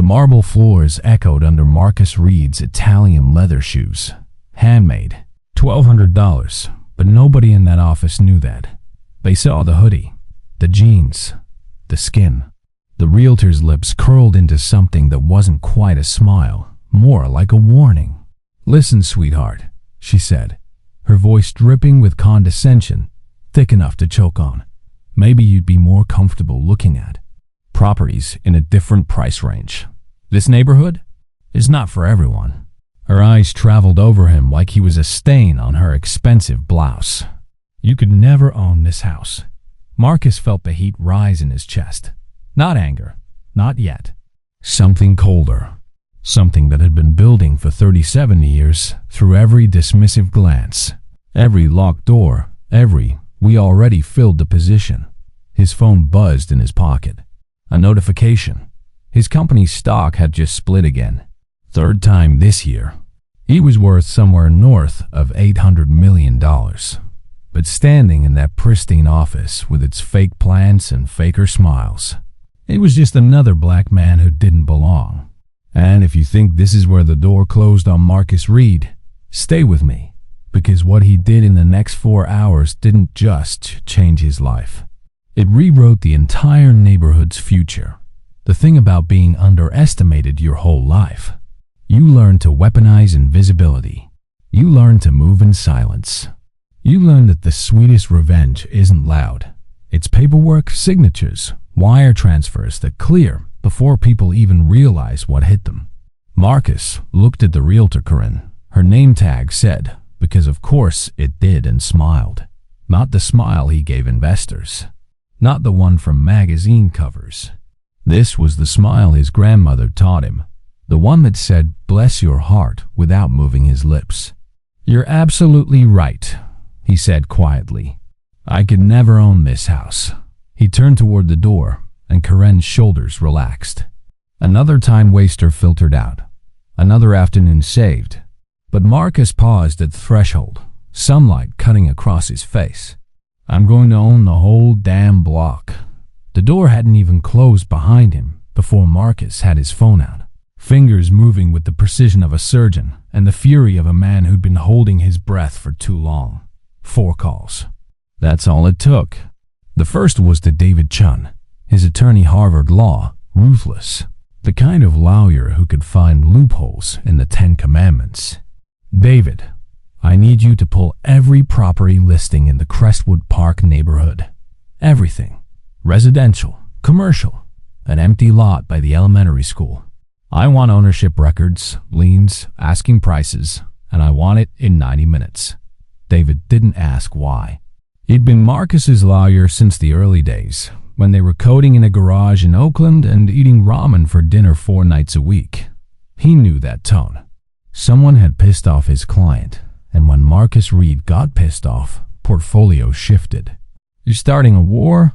marble floors echoed under Marcus Reid's Italian leather shoes. Handmade. $1,200, but nobody in that office knew that. They saw the hoodie, the jeans, the skin. The realtor's lips curled into something that wasn't quite a smile, more like a warning. "Listen, sweetheart," she said, her voice dripping with condescension, thick enough to choke on. "Maybe you'd be more comfortable looking at properties in a different price range. This neighborhood is not for everyone." Her eyes traveled over him like he was a stain on her expensive blouse. "You could never own this house." Marcus felt the heat rise in his chest. Not anger, not yet. Something colder. Something that had been building for 37 years through every dismissive glance, every locked door, every "we already filled the position." His phone buzzed in his pocket. A notification. His company's stock had just split again. Third time this year. He was worth somewhere north of $800 million. But standing in that pristine office with its fake plants and faker smiles, it was just another black man who didn't belong. And if you think this is where the door closed on Marcus Reid, stay with me, because what he did in the next 4 hours didn't just change his life. It rewrote the entire neighborhood's future. The thing about being underestimated your whole life. You learn to weaponize invisibility. You learn to move in silence. You learn that the sweetest revenge isn't loud. It's paperwork, signatures, wire transfers that clear before people even realize what hit them. Marcus looked at the realtor Corinne. Her name tag said, because of course it did, and smiled. Not the smile he gave investors. Not the one from magazine covers. This was the smile his grandmother taught him. The one that said, "Bless your heart," without moving his lips. "You're absolutely right," he said quietly. "I could never own this house." He turned toward the door, and Corinne's shoulders relaxed. Another time waster filtered out. Another afternoon saved. But Marcus paused at the threshold, sunlight cutting across his face. "I'm going to own the whole damn block." The door hadn't even closed behind him before Marcus had his phone out, fingers moving with the precision of a surgeon and the fury of a man who'd been holding his breath for too long. 4 calls. That's all it took. The first was to David Chun, his attorney, Harvard Law, ruthless, the kind of lawyer who could find loopholes in the 10 Commandments. "David, I need you to pull every property listing in the Crestwood Park neighborhood. Everything. Residential, commercial, an empty lot by the elementary school. I want ownership records, liens, asking prices, and I want it in 90 minutes. David didn't ask why. He'd been Marcus's lawyer since the early days, when they were coding in a garage in Oakland and eating ramen for dinner 4 nights a week. He knew that tone. Someone had pissed off his client, and when Marcus Reid got pissed off, portfolio shifted. "You starting a war?"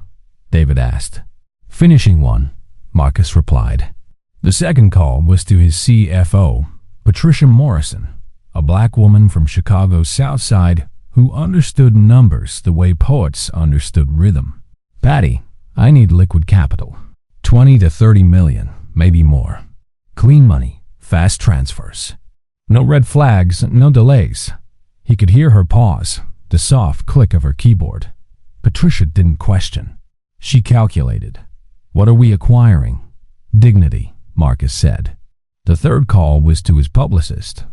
David asked. "Finishing one," Marcus replied. The second call was to his CFO, Patricia Morrison, a black woman from Chicago's South Side who understood numbers the way poets understood rhythm. "Patty, I need liquid capital. 20 to 30 million, maybe more. Clean money, fast transfers. No red flags, no delays." He could hear her pause, the soft click of her keyboard. Patricia didn't question. She calculated. "What are we acquiring?" "Dignity," Marcus said. The third call was to his publicist,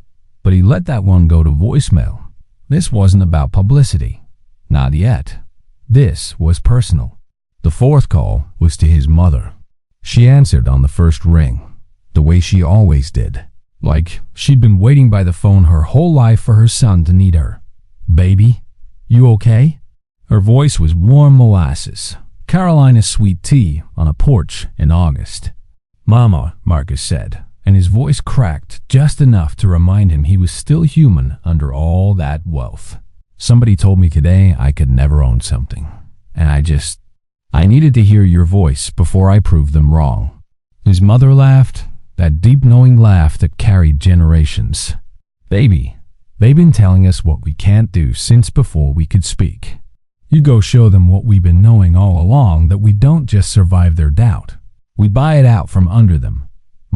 but he let that one go to voicemail. This wasn't about publicity. Not yet. This was personal. The fourth call was to his mother. She answered on the first ring, the way she always did, like she'd been waiting by the phone her whole life for her son to need her. "Baby, you okay?" Her voice was warm molasses, Carolina sweet tea on a porch in August. "Mama," Marcus said, and his voice cracked just enough to remind him he was still human under all that wealth. "Somebody told me today I could never own something, and I needed to hear your voice before I proved them wrong." His mother laughed, that deep knowing laugh that carried generations. "Baby, they've been telling us what we can't do since before we could speak. You go show them what we've been knowing all along, that we don't just survive their doubt. We buy it out from under them."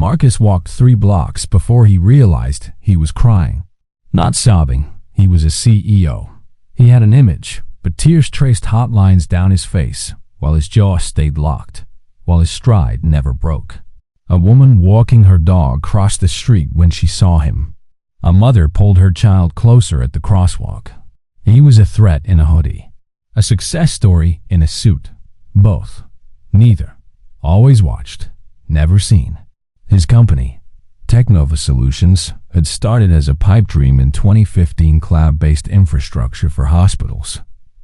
Marcus walked 3 blocks before he realized he was crying. Not sobbing, he was a CEO. He had an image, but tears traced hot lines down his face, while his jaw stayed locked, while his stride never broke. A woman walking her dog crossed the street when she saw him. A mother pulled her child closer at the crosswalk. He was a threat in a hoodie. A success story in a suit. Both. Neither. Always watched. Never seen. His company, Technova Solutions, had started as a pipe dream in 2015, cloud-based infrastructure for hospitals.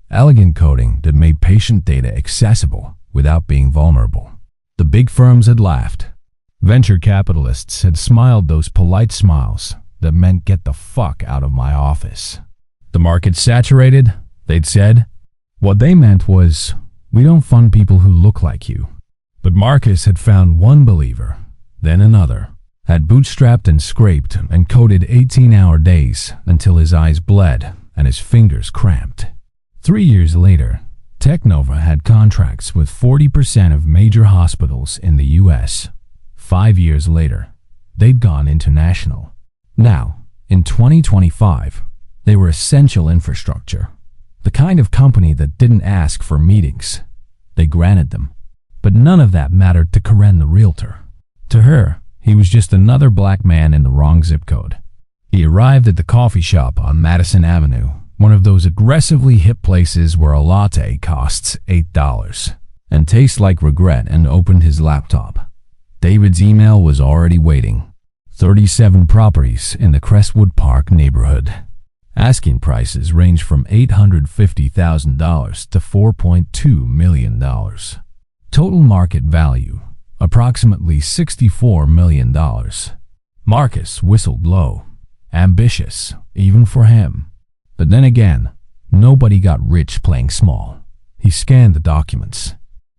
Elegant coding that made patient data accessible without being vulnerable. The big firms had laughed. Venture capitalists had smiled those polite smiles that meant get the fuck out of my office. The market's saturated, they'd said. What they meant was, we don't fund people who look like you. But Marcus had found one believer, then another, had bootstrapped and scraped and coded 18-hour days until his eyes bled and his fingers cramped. 3 years later, Technova had contracts with 40% of major hospitals in the US. 5 years later, they'd gone international. Now, in 2025, they were essential infrastructure. The kind of company that didn't ask for meetings. They granted them. But none of that mattered to Karen the realtor. To her, he was just another black man in the wrong zip code. He arrived at the coffee shop on Madison Avenue, one of those aggressively hip places where a latte costs $8, and tastes like regret, and opened his laptop. David's email was already waiting. 37 properties in the Crestwood Park neighborhood. Asking prices range from $850,000 to $4.2 million. Total market value, approximately $64 million. Marcus whistled low. Ambitious, even for him. But then again, nobody got rich playing small. He scanned the documents.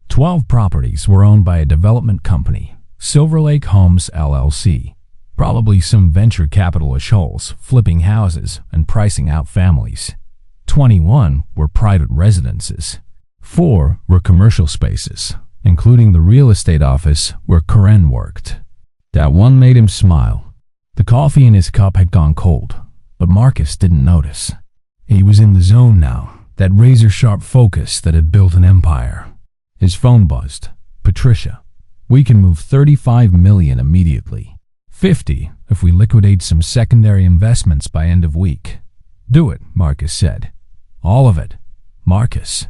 12 properties were owned by a development company, Silver Lake Homes LLC. Probably some venture capitalish holes, flipping houses and pricing out families. 21 were private residences. 4 were commercial spaces, including the real estate office where Karen worked. That one made him smile. The coffee in his cup had gone cold, but Marcus didn't notice. He was in the zone now, that razor-sharp focus that had built an empire. His phone buzzed. Patricia, we can move $35 million immediately. 50 if we liquidate some secondary investments by end of week. Do it, Marcus said. All of it. Marcus.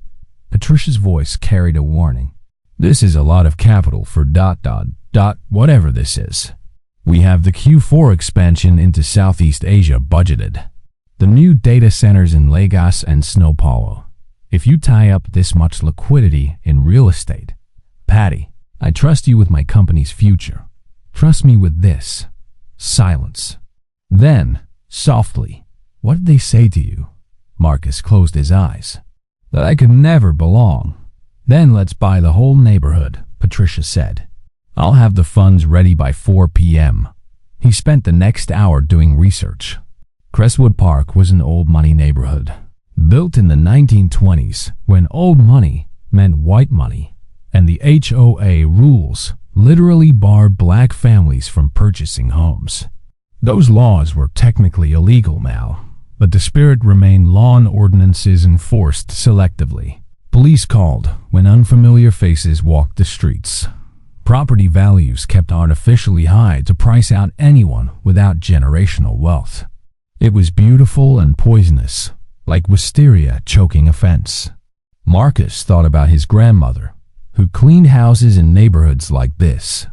Patricia's voice carried a warning. This is a lot of capital for ... whatever this is. We have the Q4 expansion into Southeast Asia budgeted. The new data centers in Lagos and São Paulo. If you tie up this much liquidity in real estate, Patty, I trust you with my company's future. Trust me with this. Silence. Then, softly, what did they say to you? Marcus closed his eyes. That I could never belong. Then let's buy the whole neighborhood, Patricia said. I'll have the funds ready by 4 p.m. He spent the next hour doing research. Crestwood Park was an old money neighborhood, built in the 1920s when old money meant white money, and the HOA rules literally barred black families from purchasing homes. Those laws were technically illegal now, but the spirit remained law and ordinances enforced selectively. Police called when unfamiliar faces walked the streets. Property values kept artificially high to price out anyone without generational wealth. It was beautiful and poisonous, like wisteria choking a fence. Marcus thought about his grandmother, who cleaned houses in neighborhoods like this.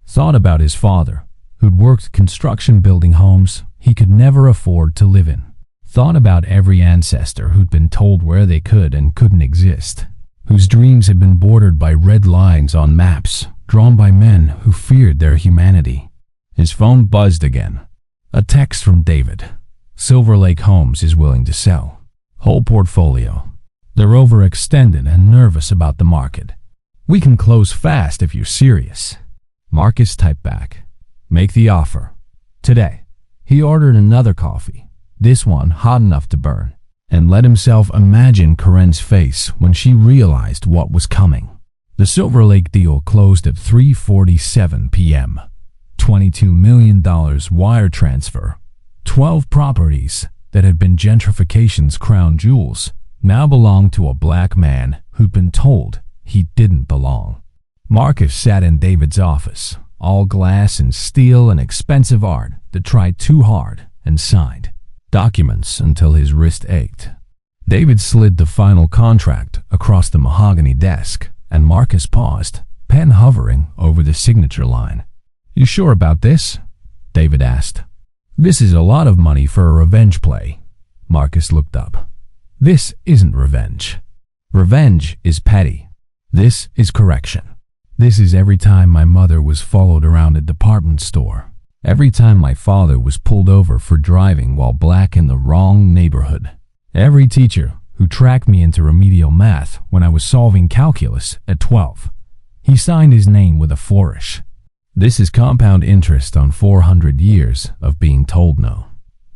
Thought about his father, who'd worked construction building homes he could never afford to live in. Thought about every ancestor who'd been told where they could and couldn't exist, whose dreams had been bordered by red lines on maps drawn by men who feared their humanity. His phone buzzed again. A text from David. Silver Lake Homes is willing to sell. Whole portfolio. They're overextended and nervous about the market. We can close fast if you're serious. Marcus typed back. Make the offer. Today. He ordered another coffee, this one hot enough to burn, and let himself imagine Karen's face when she realized what was coming. The Silver Lake deal closed at 3:47 p.m. $22 million wire transfer. 12 properties that had been gentrification's crown jewels now belonged to a black man who'd been told he didn't belong. Marcus sat in David's office, all glass and steel and expensive art that tried too hard, and signed documents until his wrist ached. David slid the final contract across the mahogany desk, and Marcus paused, pen hovering over the signature line. "You sure about this?" David asked. "This is a lot of money for a revenge play." Marcus looked up. "This isn't revenge. Revenge is petty. This is correction. This is every time my mother was followed around a department store. Every time my father was pulled over for driving while black in the wrong neighborhood. Every teacher who tracked me into remedial math when I was solving calculus at 12. He signed his name with a flourish. This is compound interest on 400 years of being told no."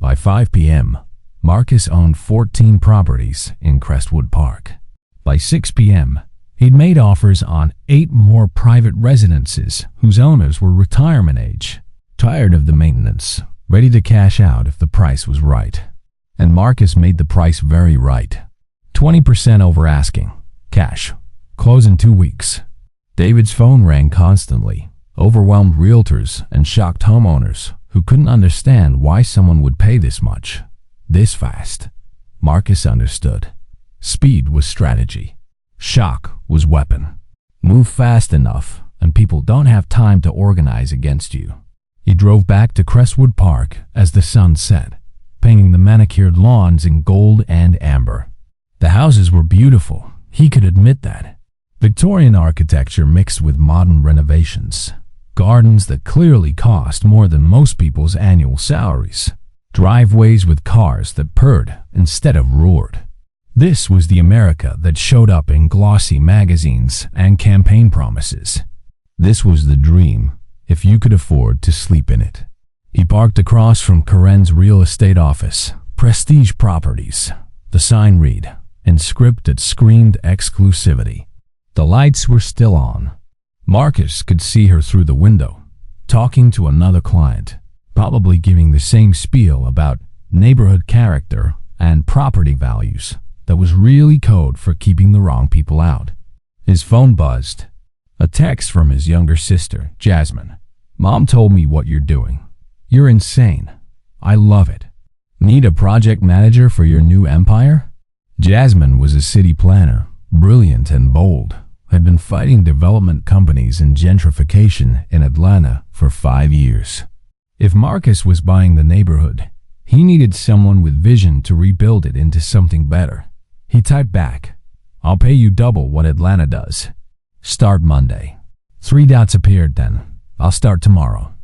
By 5 p.m., Marcus owned 14 properties in Crestwood Park. By 6 p.m., he'd made offers on 8 more private residences whose owners were retirement age, tired of the maintenance, ready to cash out if the price was right. And Marcus made the price very right. 20% over asking. Cash. Close in 2 weeks. David's phone rang constantly, overwhelmed realtors and shocked homeowners who couldn't understand why someone would pay this much, this fast. Marcus understood. Speed was strategy. Shock was weapon. Move fast enough and people don't have time to organize against you. He drove back to Crestwood Park as the sun set, painting the manicured lawns in gold and amber. The houses were beautiful, he could admit that. Victorian architecture mixed with modern renovations. Gardens that clearly cost more than most people's annual salaries. Driveways with cars that purred instead of roared. This was the America that showed up in glossy magazines and campaign promises. This was the dream, if you could afford to sleep in it. He parked across from Karen's real estate office, Prestige Properties. The sign read, in script that screamed exclusivity. The lights were still on. Marcus could see her through the window, talking to another client, probably giving the same spiel about neighborhood character and property values that was really code for keeping the wrong people out. His phone buzzed. A text from his younger sister, Jasmine. "Mom told me what you're doing. You're insane. I love it. Need a project manager for your new empire?" Jasmine was a city planner, brilliant and bold, had been fighting development companies and gentrification in Atlanta for 5 years. If Marcus was buying the neighborhood, he needed someone with vision to rebuild it into something better. He typed back, "I'll pay you double what Atlanta does. Start Monday." 3 dots appeared then. "I'll start tomorrow."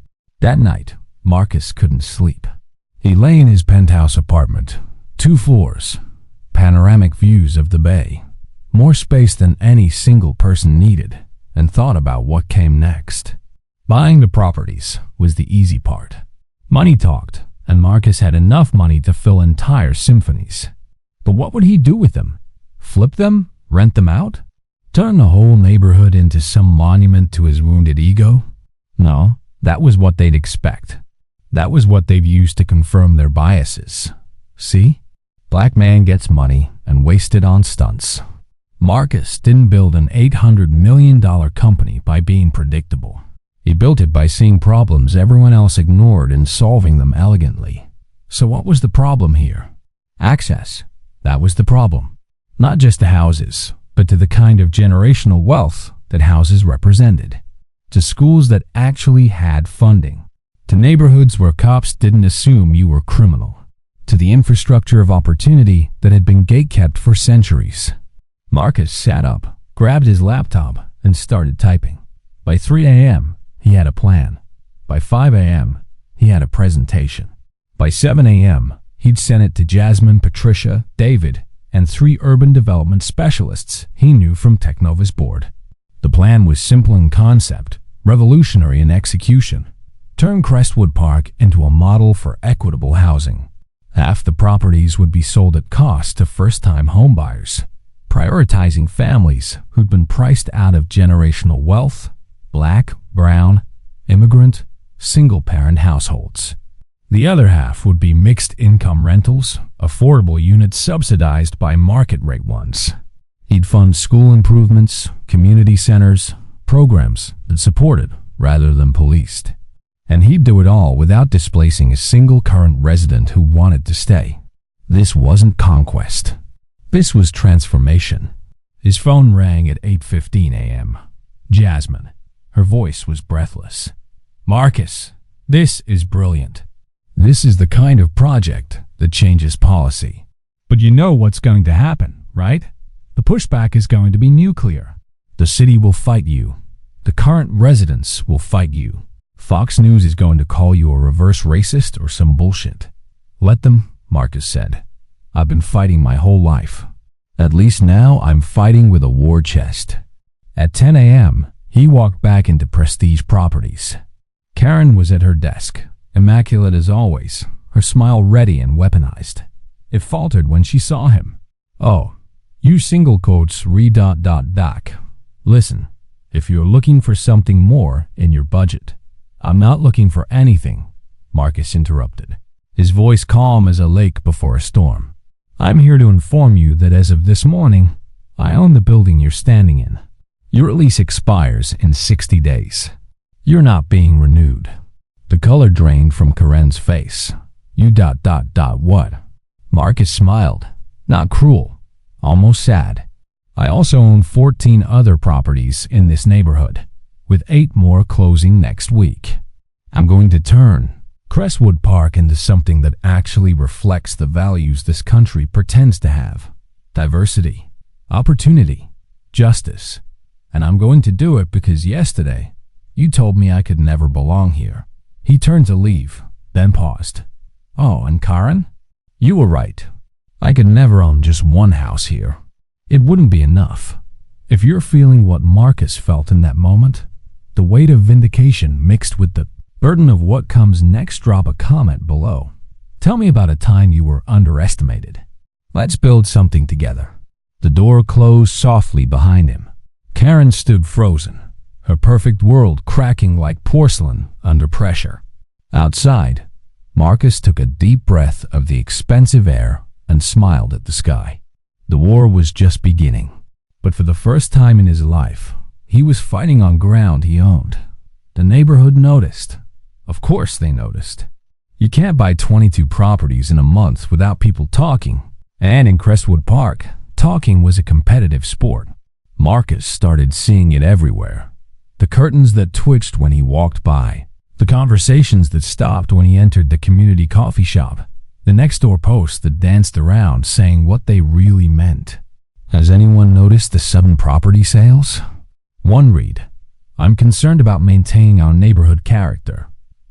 That night, Marcus couldn't sleep. He lay in his penthouse apartment, 2 floors, panoramic views of the bay, more space than any single person needed, and thought about what came next. Buying the properties was the easy part. Money talked, and Marcus had enough money to fill entire symphonies. But what would he do with them? Flip them? Rent them out? Turn the whole neighborhood into some monument to his wounded ego? No, that was what they'd expect. That was what they'd use to confirm their biases. See? Black man gets money and wasted on stunts. Marcus didn't build an $800 million company by being predictable. He built it by seeing problems everyone else ignored and solving them elegantly. So what was the problem here? Access. That was the problem. Not just to houses, but to the kind of generational wealth that houses represented. To schools that actually had funding. To neighborhoods where cops didn't assume you were criminal. To the infrastructure of opportunity that had been gatekept for centuries. Marcus sat up, grabbed his laptop, and started typing. By 3 a.m., he had a plan. By 5 a.m., he had a presentation. By 7 a.m., he'd sent it to Jasmine, Patricia, David, and 3 urban development specialists he knew from Technova's board. The plan was simple in concept, revolutionary in execution. Turn Crestwood Park into a model for equitable housing. Half the properties would be sold at cost to first-time homebuyers, prioritizing families who'd been priced out of generational wealth, black, brown, immigrant, single-parent households. The other half would be mixed-income rentals, affordable units subsidized by market-rate ones. He'd fund school improvements, community centers, programs that supported rather than policed. And he'd do it all without displacing a single current resident who wanted to stay. This wasn't conquest. This was transformation. His phone rang at 8:15 a.m. Jasmine. Her voice was breathless. "Marcus, this is brilliant. This is the kind of project that changes policy. But you know what's going to happen, right? The pushback is going to be nuclear. The city will fight you. The current residents will fight you. Fox News is going to call you a reverse racist or some bullshit. Let them," Marcus said. "I've been fighting my whole life. At least now I'm fighting with a war chest." At 10 a.m., he walked back into Prestige Properties. Karen was at her desk, immaculate as always, her smile ready and weaponized. It faltered when she saw him. "Oh, you single quotes re-back. Listen, if you're looking for something more in your budget." "I'm not looking for anything," Marcus interrupted, his voice calm as a lake before a storm. "I'm here to inform you that as of this morning, I own the building you're standing in. Your lease expires in 60 days. You're not being renewed." The color drained from Karen's face. "You what?" Marcus smiled, not cruel, almost sad. "I also own 14 other properties in this neighborhood, with 8 more closing next week. I'm going to turn Crestwood Park into something that actually reflects the values this country pretends to have. Diversity, opportunity, justice. And I'm going to do it because yesterday, you told me I could never belong here." He turned to leave, then paused. "Oh, and Karen? You were right. I could never own just one house here. It wouldn't be enough. If you're feeling what Marcus felt in that moment, the weight of vindication mixed with the burden of what comes next, drop a comment below. Tell me about a time you were underestimated. Let's build something together." The door closed softly behind him. Karen stood frozen, her perfect world cracking like porcelain under pressure. Outside, Marcus took a deep breath of the expensive air and smiled at the sky. The war was just beginning, but for the first time in his life, he was fighting on ground he owned. The neighborhood noticed. Of course they noticed. You can't buy 22 properties in a month without people talking, and in Crestwood Park, talking was a competitive sport. Marcus started seeing it everywhere. The curtains that twitched when he walked by, the conversations that stopped when he entered the community coffee shop, the next-door posts that danced around saying what they really meant. "Has anyone noticed the sudden property sales?" One read, "I'm concerned about maintaining our neighborhood character."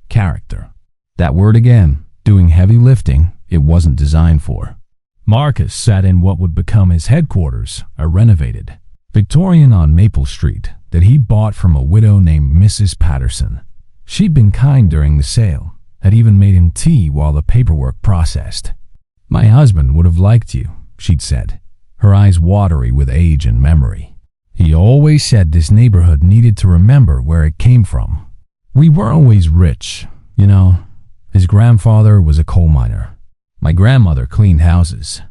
Character. That word again, doing heavy lifting it wasn't designed for. Marcus sat in what would become his headquarters, a renovated Victorian on Maple Street that he bought from a widow named Mrs. Patterson. She'd been kind during the sale, had even made him tea while the paperwork processed. "My husband would have liked you," she'd said, her eyes watery with age and memory. "He always said this neighborhood needed to remember where it came from. We weren't always rich, you know. His grandfather was a coal miner. My grandmother cleaned houses.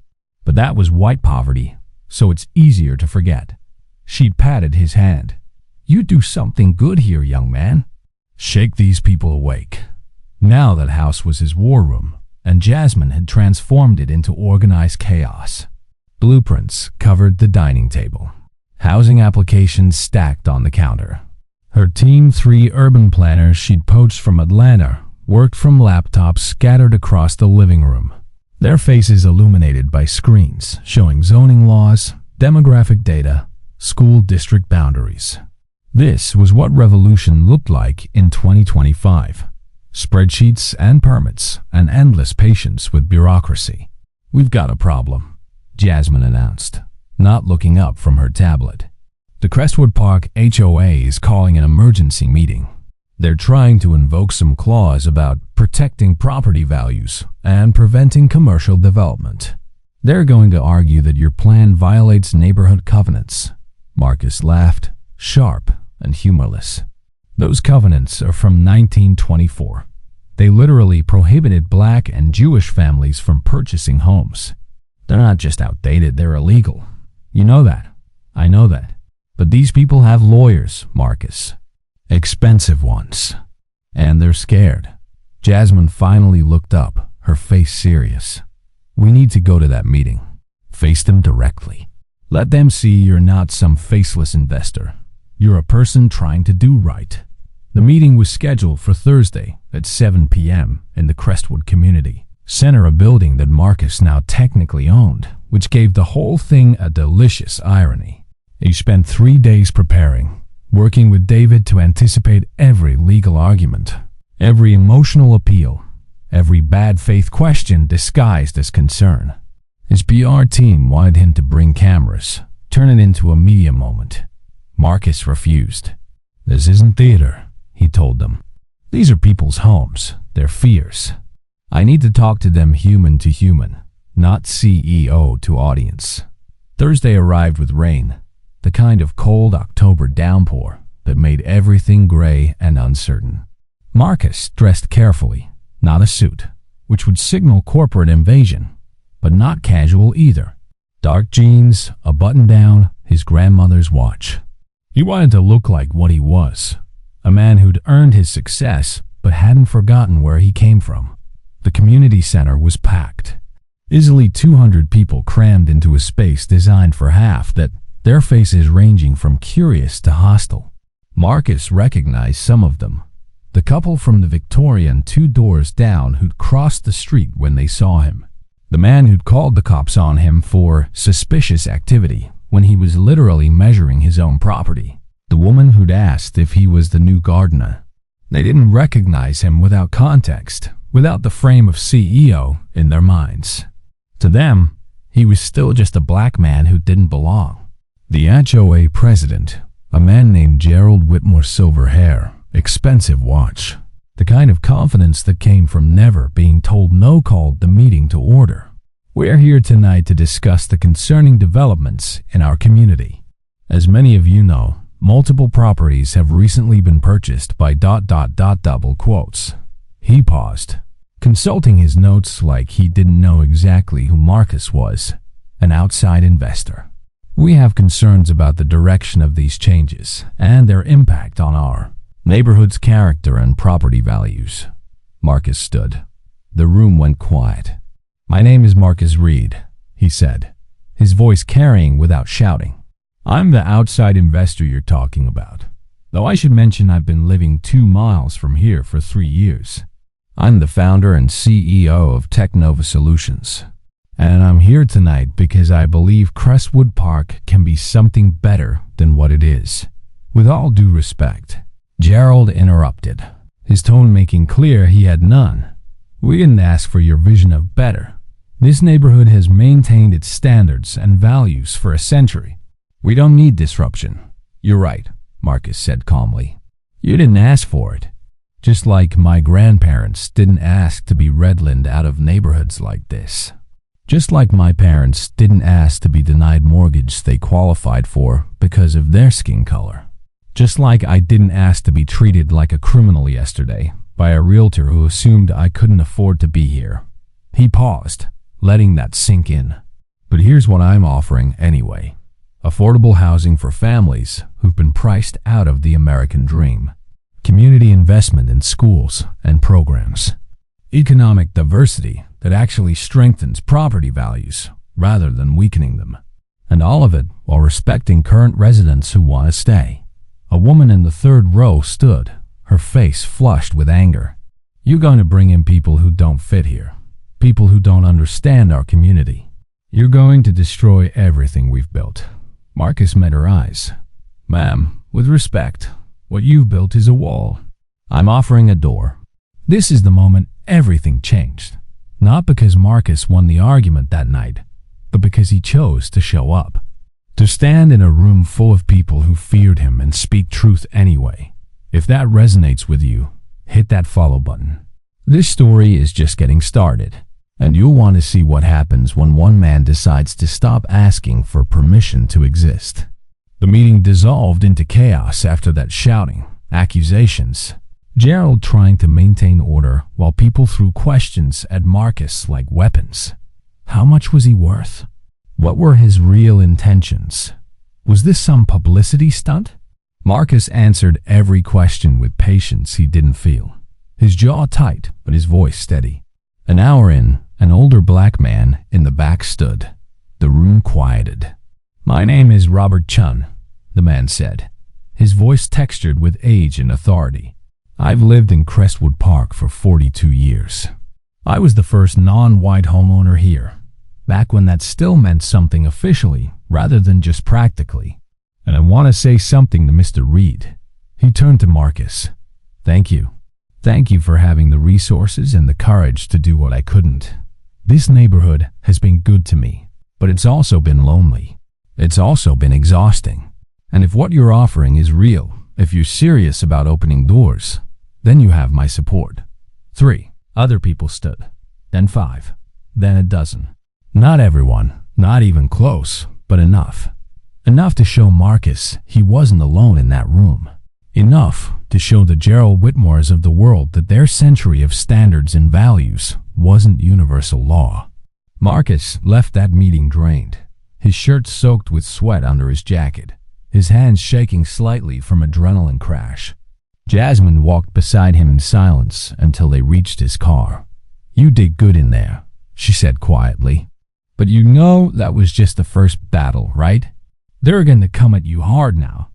But that was white poverty, so it's easier to forget." She'd patted his hand. "You do something good here, young man. Shake these people awake." Now that house was his war room, and Jasmine had transformed it into organized chaos. Blueprints covered the dining table. Housing applications stacked on the counter. Her team, 3 urban planners she'd poached from Atlanta, worked from laptops scattered across the living room, their faces illuminated by screens showing zoning laws, demographic data, school district boundaries. This was what revolution looked like in 2025. Spreadsheets and permits and endless patience with bureaucracy. "We've got a problem," Jasmine announced, not looking up from her tablet. "The Crestwood Park HOA is calling an emergency meeting. They're trying to invoke some clause about protecting property values and preventing commercial development. They're going to argue that your plan violates neighborhood covenants." Marcus laughed, sharp and humorless. Those covenants are from 1924. They literally prohibited black and Jewish families from purchasing homes. They're not just outdated, they're illegal. You know that. I know that. But these people have lawyers, Marcus. Expensive ones. And they're scared. Jasmine finally looked up, her face serious. We need to go to that meeting. Face them directly. Let them see you're not some faceless investor. You're a person trying to do right. The meeting was scheduled for Thursday at 7 p.m. in the Crestwood Community Center, a building that Marcus now technically owned, which gave the whole thing a delicious irony. He spent 3 days preparing, working with David to anticipate every legal argument, every emotional appeal, every bad faith question disguised as concern. His PR team wanted him to bring cameras, turn it into a media moment. Marcus refused. This isn't theater, he told them. These are people's homes, their fears. I need to talk to them human to human, not CEO to audience. Thursday arrived with rain, the kind of cold October downpour that made everything gray and uncertain. Marcus dressed carefully, not a suit, which would signal corporate invasion, but not casual either. Dark jeans, a button-down, his grandmother's watch. He wanted to look like what he was, a man who'd earned his success but hadn't forgotten where he came from. The community center was packed. Easily 200 people crammed into a space designed for half that, their faces ranging from curious to hostile. Marcus recognized some of them. The couple from the Victorian 2 doors down who'd crossed the street when they saw him. The man who'd called the cops on him for suspicious activity when he was literally measuring his own property. The woman who'd asked if he was the new gardener. They didn't recognize him without context, without the frame of CEO in their minds. To them, he was still just a black man who didn't belong. The HOA president, a man named Gerald Whitmore, silver hair, expensive watch. The kind of confidence that came from never being told no, called the meeting to order. We're here tonight to discuss the concerning developments in our community. As many of you know, multiple properties have recently been purchased by ... double quotes. He paused, consulting his notes like he didn't know exactly who Marcus was, an outside investor. We have concerns about the direction of these changes and their impact on our neighborhood's character and property values. Marcus stood. The room went quiet. My name is Marcus Reid, he said, his voice carrying without shouting. I'm the outside investor you're talking about, though I should mention I've been living 2 miles from here for 3 years. I'm the founder and CEO of Technova Solutions, and I'm here tonight because I believe Crestwood Park can be something better than what it is. With all due respect, Gerald interrupted, his tone making clear he had none. We didn't ask for your vision of better. This neighborhood has maintained its standards and values for a century. We don't need disruption. You're right, Marcus said calmly. You didn't ask for it. Just like my grandparents didn't ask to be redlined out of neighborhoods like this. Just like my parents didn't ask to be denied mortgage they qualified for because of their skin color. Just like I didn't ask to be treated like a criminal yesterday by a realtor who assumed I couldn't afford to be here. He paused, letting that sink in. But here's what I'm offering anyway. Affordable housing for families who've been priced out of the American dream. Community investment in schools and programs. Economic diversity that actually strengthens property values rather than weakening them. And all of it while respecting current residents who want to stay. A woman in the 3rd row stood, her face flushed with anger. You're going to bring in people who don't fit here. People who don't understand our community. You're going to destroy everything we've built. Marcus met her eyes. Ma'am, with respect, what you've built is a wall. I'm offering a door. This is the moment everything changed. Not because Marcus won the argument that night, but because he chose to show up. To stand in a room full of people who feared him and speak truth anyway. If that resonates with you, hit that follow button. This story is just getting started, and you'll want to see what happens when one man decides to stop asking for permission to exist. The meeting dissolved into chaos after that shouting, accusations. Gerald trying to maintain order while people threw questions at Marcus like weapons. How much was he worth? What were his real intentions? Was this some publicity stunt? Marcus answered every question with patience he didn't feel. His jaw tight, but his voice steady. An hour in, an older black man in the back stood. The room quieted. "My name is Robert Chun," the man said, his voice textured with age and authority. "I've lived in Crestwood Park for 42 years. I was the first non-white homeowner here, back when that still meant something officially rather than just practically. And I want to say something to Mr. Reid." He turned to Marcus. "Thank you. Thank you for having the resources and the courage to do what I couldn't. This neighborhood has been good to me, but it's also been lonely. It's also been exhausting. And if what you're offering is real, if you're serious about opening doors, then you have my support." 3 other people stood, then 5, then a dozen. Not everyone, not even close, but enough. Enough to show Marcus he wasn't alone in that room. Enough to show the Gerald Whitmores of the world that their century of standards and values wasn't universal law. Marcus left that meeting drained, his shirt soaked with sweat under his jacket, his hands shaking slightly from adrenaline crash. Jasmine walked beside him in silence until they reached his car. "You did good in there," she said quietly. "But you know that was just the first battle, right? They're going to come at you hard now.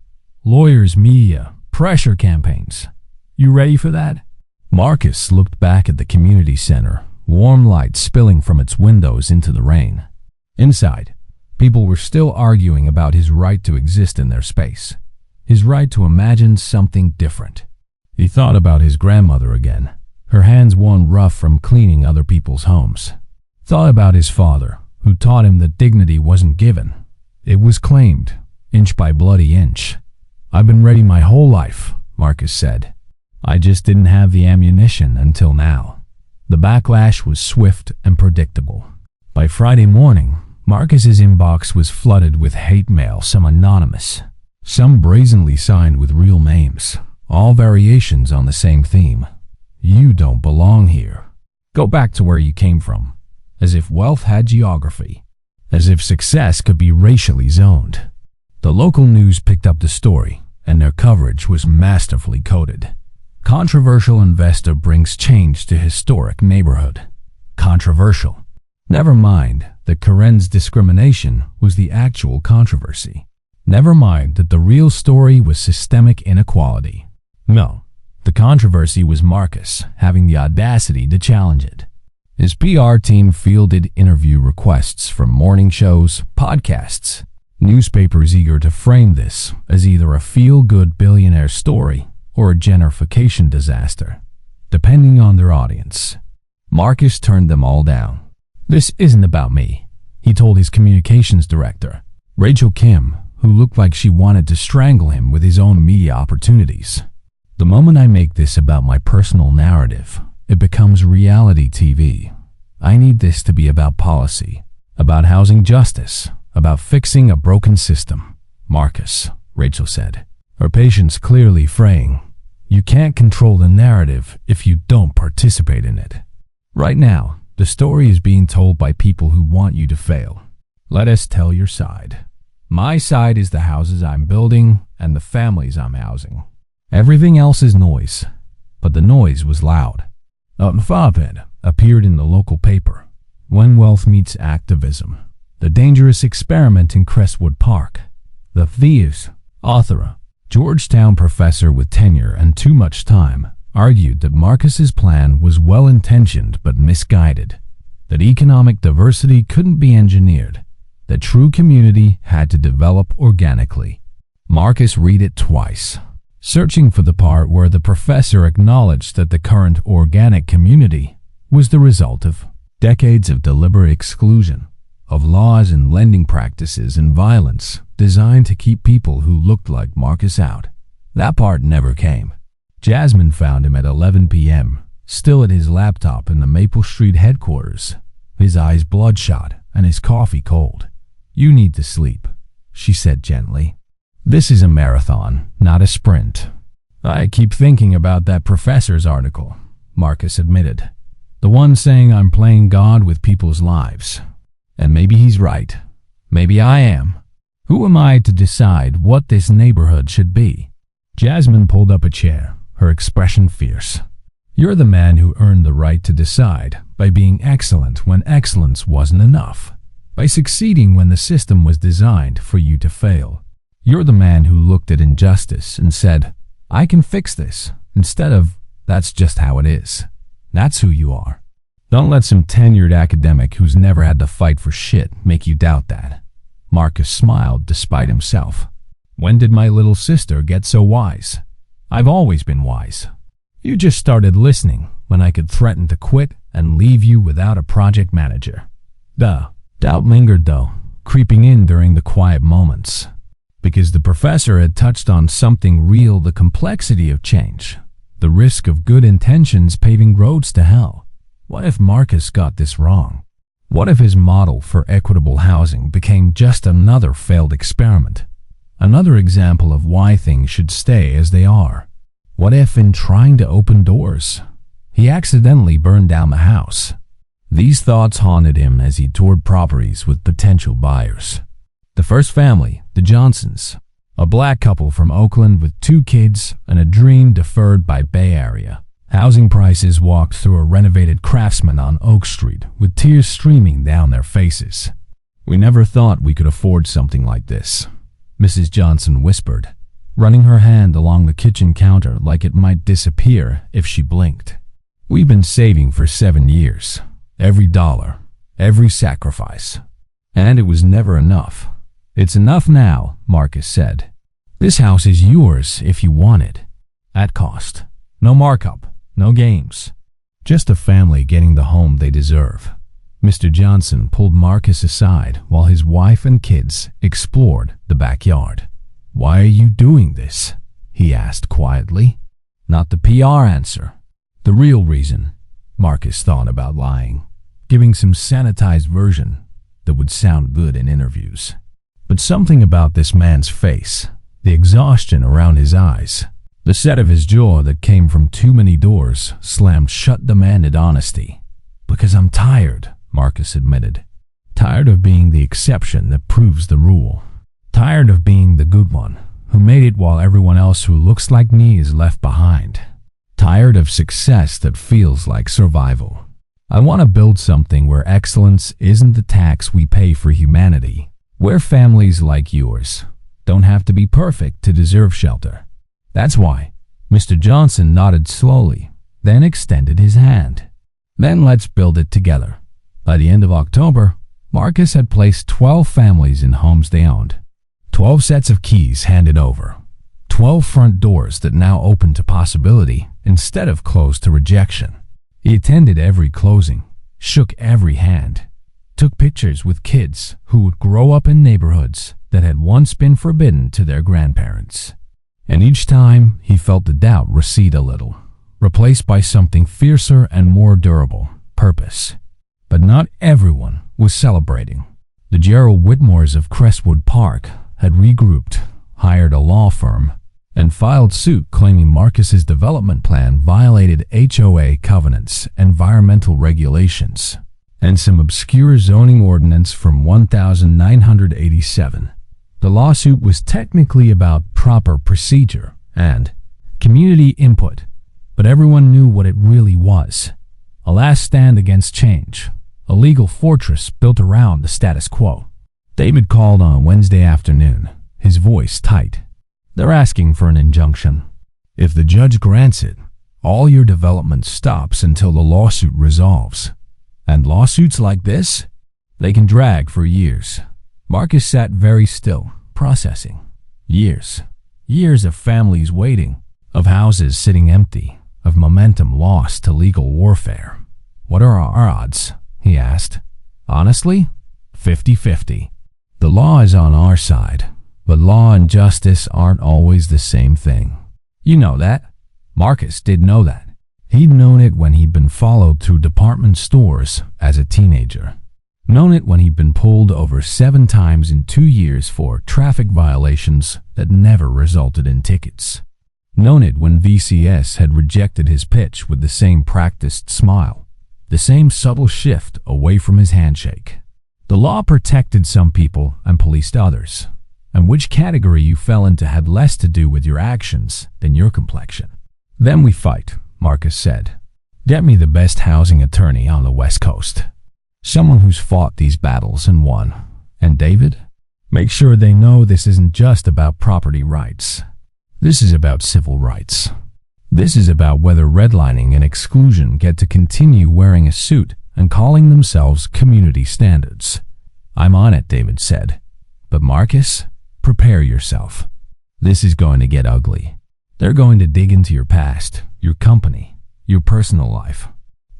Lawyers, media, pressure campaigns. You ready for that?" Marcus looked back at the community center, warm light spilling from its windows into the rain. Inside, people were still arguing about his right to exist in their space, his right to imagine something different. He thought about his grandmother again, her hands worn rough from cleaning other people's homes. Thought about his father, who taught him that dignity wasn't given. It was claimed, inch by bloody inch. "I've been ready my whole life," Marcus said. "I just didn't have the ammunition until now." The backlash was swift and predictable. By Friday morning, Marcus's inbox was flooded with hate mail, some anonymous, some brazenly signed with real names, all variations on the same theme. "You don't belong here. Go back to where you came from." As if wealth had geography. As if success could be racially zoned. The local news picked up the story, and their coverage was masterfully coded. Controversial investor brings change to historic neighborhood. Controversial. Never mind that Karen's discrimination was the actual controversy. Never mind that the real story was systemic inequality. No, the controversy was Marcus having the audacity to challenge it. His PR team fielded interview requests from morning shows, podcasts, newspapers eager to frame this as either a feel-good billionaire story or a gentrification disaster, depending on their audience. Marcus turned them all down. "This isn't about me," he told his communications director, Rachel Kim, who looked like she wanted to strangle him with his own media opportunities. "The moment I make this about my personal narrative, it becomes reality TV. I need this to be about policy, about housing justice, about fixing a broken system." "Marcus," Rachel said, her patience clearly fraying, "you can't control the narrative if you don't participate in it. Right now, the story is being told by people who want you to fail. Let us tell your side. My side is the houses I'm building and the families I'm housing. Everything else is noise." But the noise was loud. A op-ed appeared in the local paper. "When Wealth Meets Activism. The Dangerous Experiment in Crestwood Park." The thieves, author, Georgetown professor with tenure and too much time, argued that Marcus's plan was well-intentioned but misguided, that economic diversity couldn't be engineered, that true community had to develop organically. Marcus read it twice, searching for the part where the professor acknowledged that the current organic community was the result of decades of deliberate exclusion, of laws and lending practices and violence designed to keep people who looked like Marcus out. That part never came. Jasmine found him at 11 p.m., still at his laptop in the Maple Street headquarters, his eyes bloodshot and his coffee cold. "You need to sleep," she said gently. "This is a marathon, not a sprint." I keep thinking about that professor's article, Marcus admitted. The one saying I'm playing God with people's lives. And maybe he's right. Maybe I am. Who am I to decide what this neighborhood should be? Jasmine pulled up a chair, her expression fierce. You're the man who earned the right to decide by being excellent when excellence wasn't enough, by succeeding when the system was designed for you to fail. You're the man who looked at injustice and said, I can fix this, instead of, that's just how it is. That's who you are. Don't let some tenured academic who's never had to fight for shit make you doubt that. Marcus smiled despite himself. When did my little sister get so wise? I've always been wise. You just started listening when I could threaten to quit and leave you without a project manager. Doubt lingered though, creeping in during the quiet moments. Because the professor had touched on something real, the complexity of change, the risk of good intentions paving roads to hell. What if Marcus got this wrong? What if his model for equitable housing became just another failed experiment? Another example of why things should stay as they are? What if, in trying to open doors, he accidentally burned down the house? These thoughts haunted him as he toured properties with potential buyers. The first family, the Johnsons, a black couple from Oakland with 2 kids and a dream deferred by Bay Area. Housing prices walked through a renovated Craftsman on Oak Street with tears streaming down their faces. We never thought we could afford something like this, Mrs. Johnson whispered, running her hand along the kitchen counter like it might disappear if she blinked. We've been saving for 7 years. Every dollar, every sacrifice. And it was never enough. It's enough now, Marcus said. This house is yours if you want it. At cost. No markup. No games. Just a family getting the home they deserve. Mr. Johnson pulled Marcus aside while his wife and kids explored the backyard. Why are you doing this? He asked quietly. Not the PR answer. The real reason. Marcus thought about lying, giving some sanitized version that would sound good in interviews. But something about this man's face, the exhaustion around his eyes, the set of his jaw that came from too many doors slammed shut demanded honesty. Because I'm tired, Marcus admitted. Tired of being the exception that proves the rule. Tired of being the good one, who made it while everyone else who looks like me is left behind. Tired of success that feels like survival. I want to build something where excellence isn't the tax we pay for humanity. Where families like yours don't have to be perfect to deserve shelter. That's why. Mr. Johnson nodded slowly, then extended his hand. Then let's build it together. By the end of October, Marcus had placed 12 families in homes they owned. 12 sets of keys handed over. 12 front doors that now opened to possibility instead of closed to rejection. He attended every closing, shook every hand, took pictures with kids who would grow up in neighborhoods that had once been forbidden to their grandparents. And each time he felt the doubt recede a little, replaced by something fiercer and more durable, purpose. But not everyone was celebrating. The Gerald Whitmores of Crestwood Park had regrouped, hired a law firm, and filed suit claiming Marcus's development plan violated HOA covenants, environmental regulations, and some obscure zoning ordinance from 1987. The lawsuit was technically about proper procedure and community input, but everyone knew what it really was. A last stand against change, a legal fortress built around the status quo. David called on Wednesday afternoon, his voice tight. They're asking for an injunction. If the judge grants it, all your development stops until the lawsuit resolves. And lawsuits like this, they can drag for years. Marcus sat very still, processing. Years. Years of families waiting, of houses sitting empty, of momentum lost to legal warfare. What are our odds? He asked. Honestly, 50-50. The law is on our side, but law and justice aren't always the same thing. You know that. Marcus did know that. He'd known it when he'd been followed through department stores as a teenager. Known it when he'd been pulled over 7 times in 2 years for traffic violations that never resulted in tickets. known it when VCS had rejected his pitch with the same practiced smile, the same subtle shift away from his handshake. The law protected some people and policed others, and which category you fell into had less to do with your actions than your complexion. "Then we fight," Marcus said. "Get me the best housing attorney on the West Coast. Someone who's fought these battles and won. And David? Make sure they know this isn't just about property rights. This is about civil rights. This is about whether redlining and exclusion get to continue wearing a suit and calling themselves community standards." "I'm on it," David said. "But Marcus, prepare yourself. This is going to get ugly. They're going to dig into your past, your company, your personal life.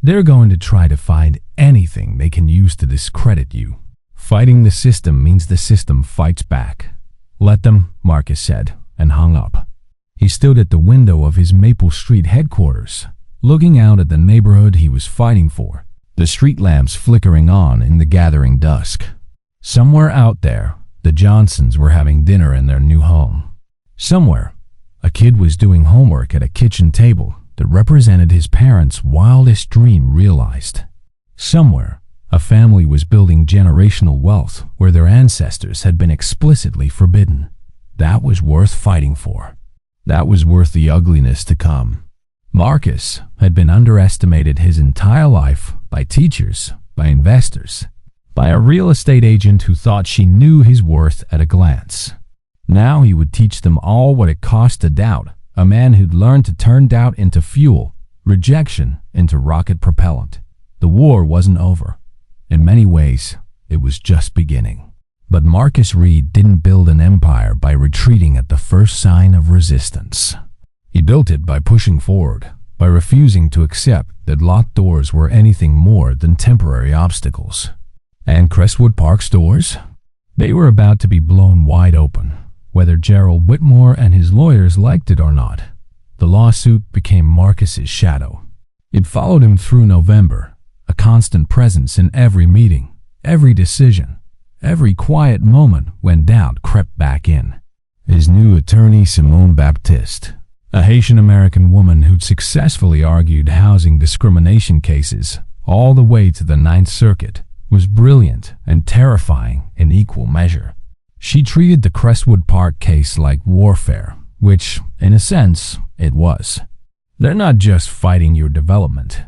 They're going to try to find anything they can use to discredit you. Fighting the system means the system fights back. Let them," Marcus said, and hung up. He stood at the window of his Maple Street headquarters, looking out at the neighborhood he was fighting for, the street lamps flickering on in the gathering dusk. Somewhere out there, the Johnsons were having dinner in their new home. Somewhere, a kid was doing homework at a kitchen table that represented his parents' wildest dream realized. Somewhere, a family was building generational wealth where their ancestors had been explicitly forbidden. That was worth fighting for. That was worth the ugliness to come. Marcus had been underestimated his entire life by teachers, by investors, by a real estate agent who thought she knew his worth at a glance. Now he would teach them all what it cost to doubt, a man who'd learned to turn doubt into fuel, rejection into rocket propellant. The war wasn't over. In many ways, it was just beginning. But Marcus Reid didn't build an empire by retreating at the first sign of resistance. He built it by pushing forward, by refusing to accept that locked doors were anything more than temporary obstacles. And Crestwood Park's doors? They were about to be blown wide open, whether Gerald Whitmore and his lawyers liked it or not. The lawsuit became Marcus's shadow. It followed him through November, a constant presence in every meeting, every decision, every quiet moment when doubt crept back in. His new attorney, Simone Baptiste, a Haitian-American woman who'd successfully argued housing discrimination cases all the way to the Ninth Circuit, was brilliant and terrifying in equal measure. She treated the Crestwood Park case like warfare, which, in a sense, it was. "They're not just fighting your development,"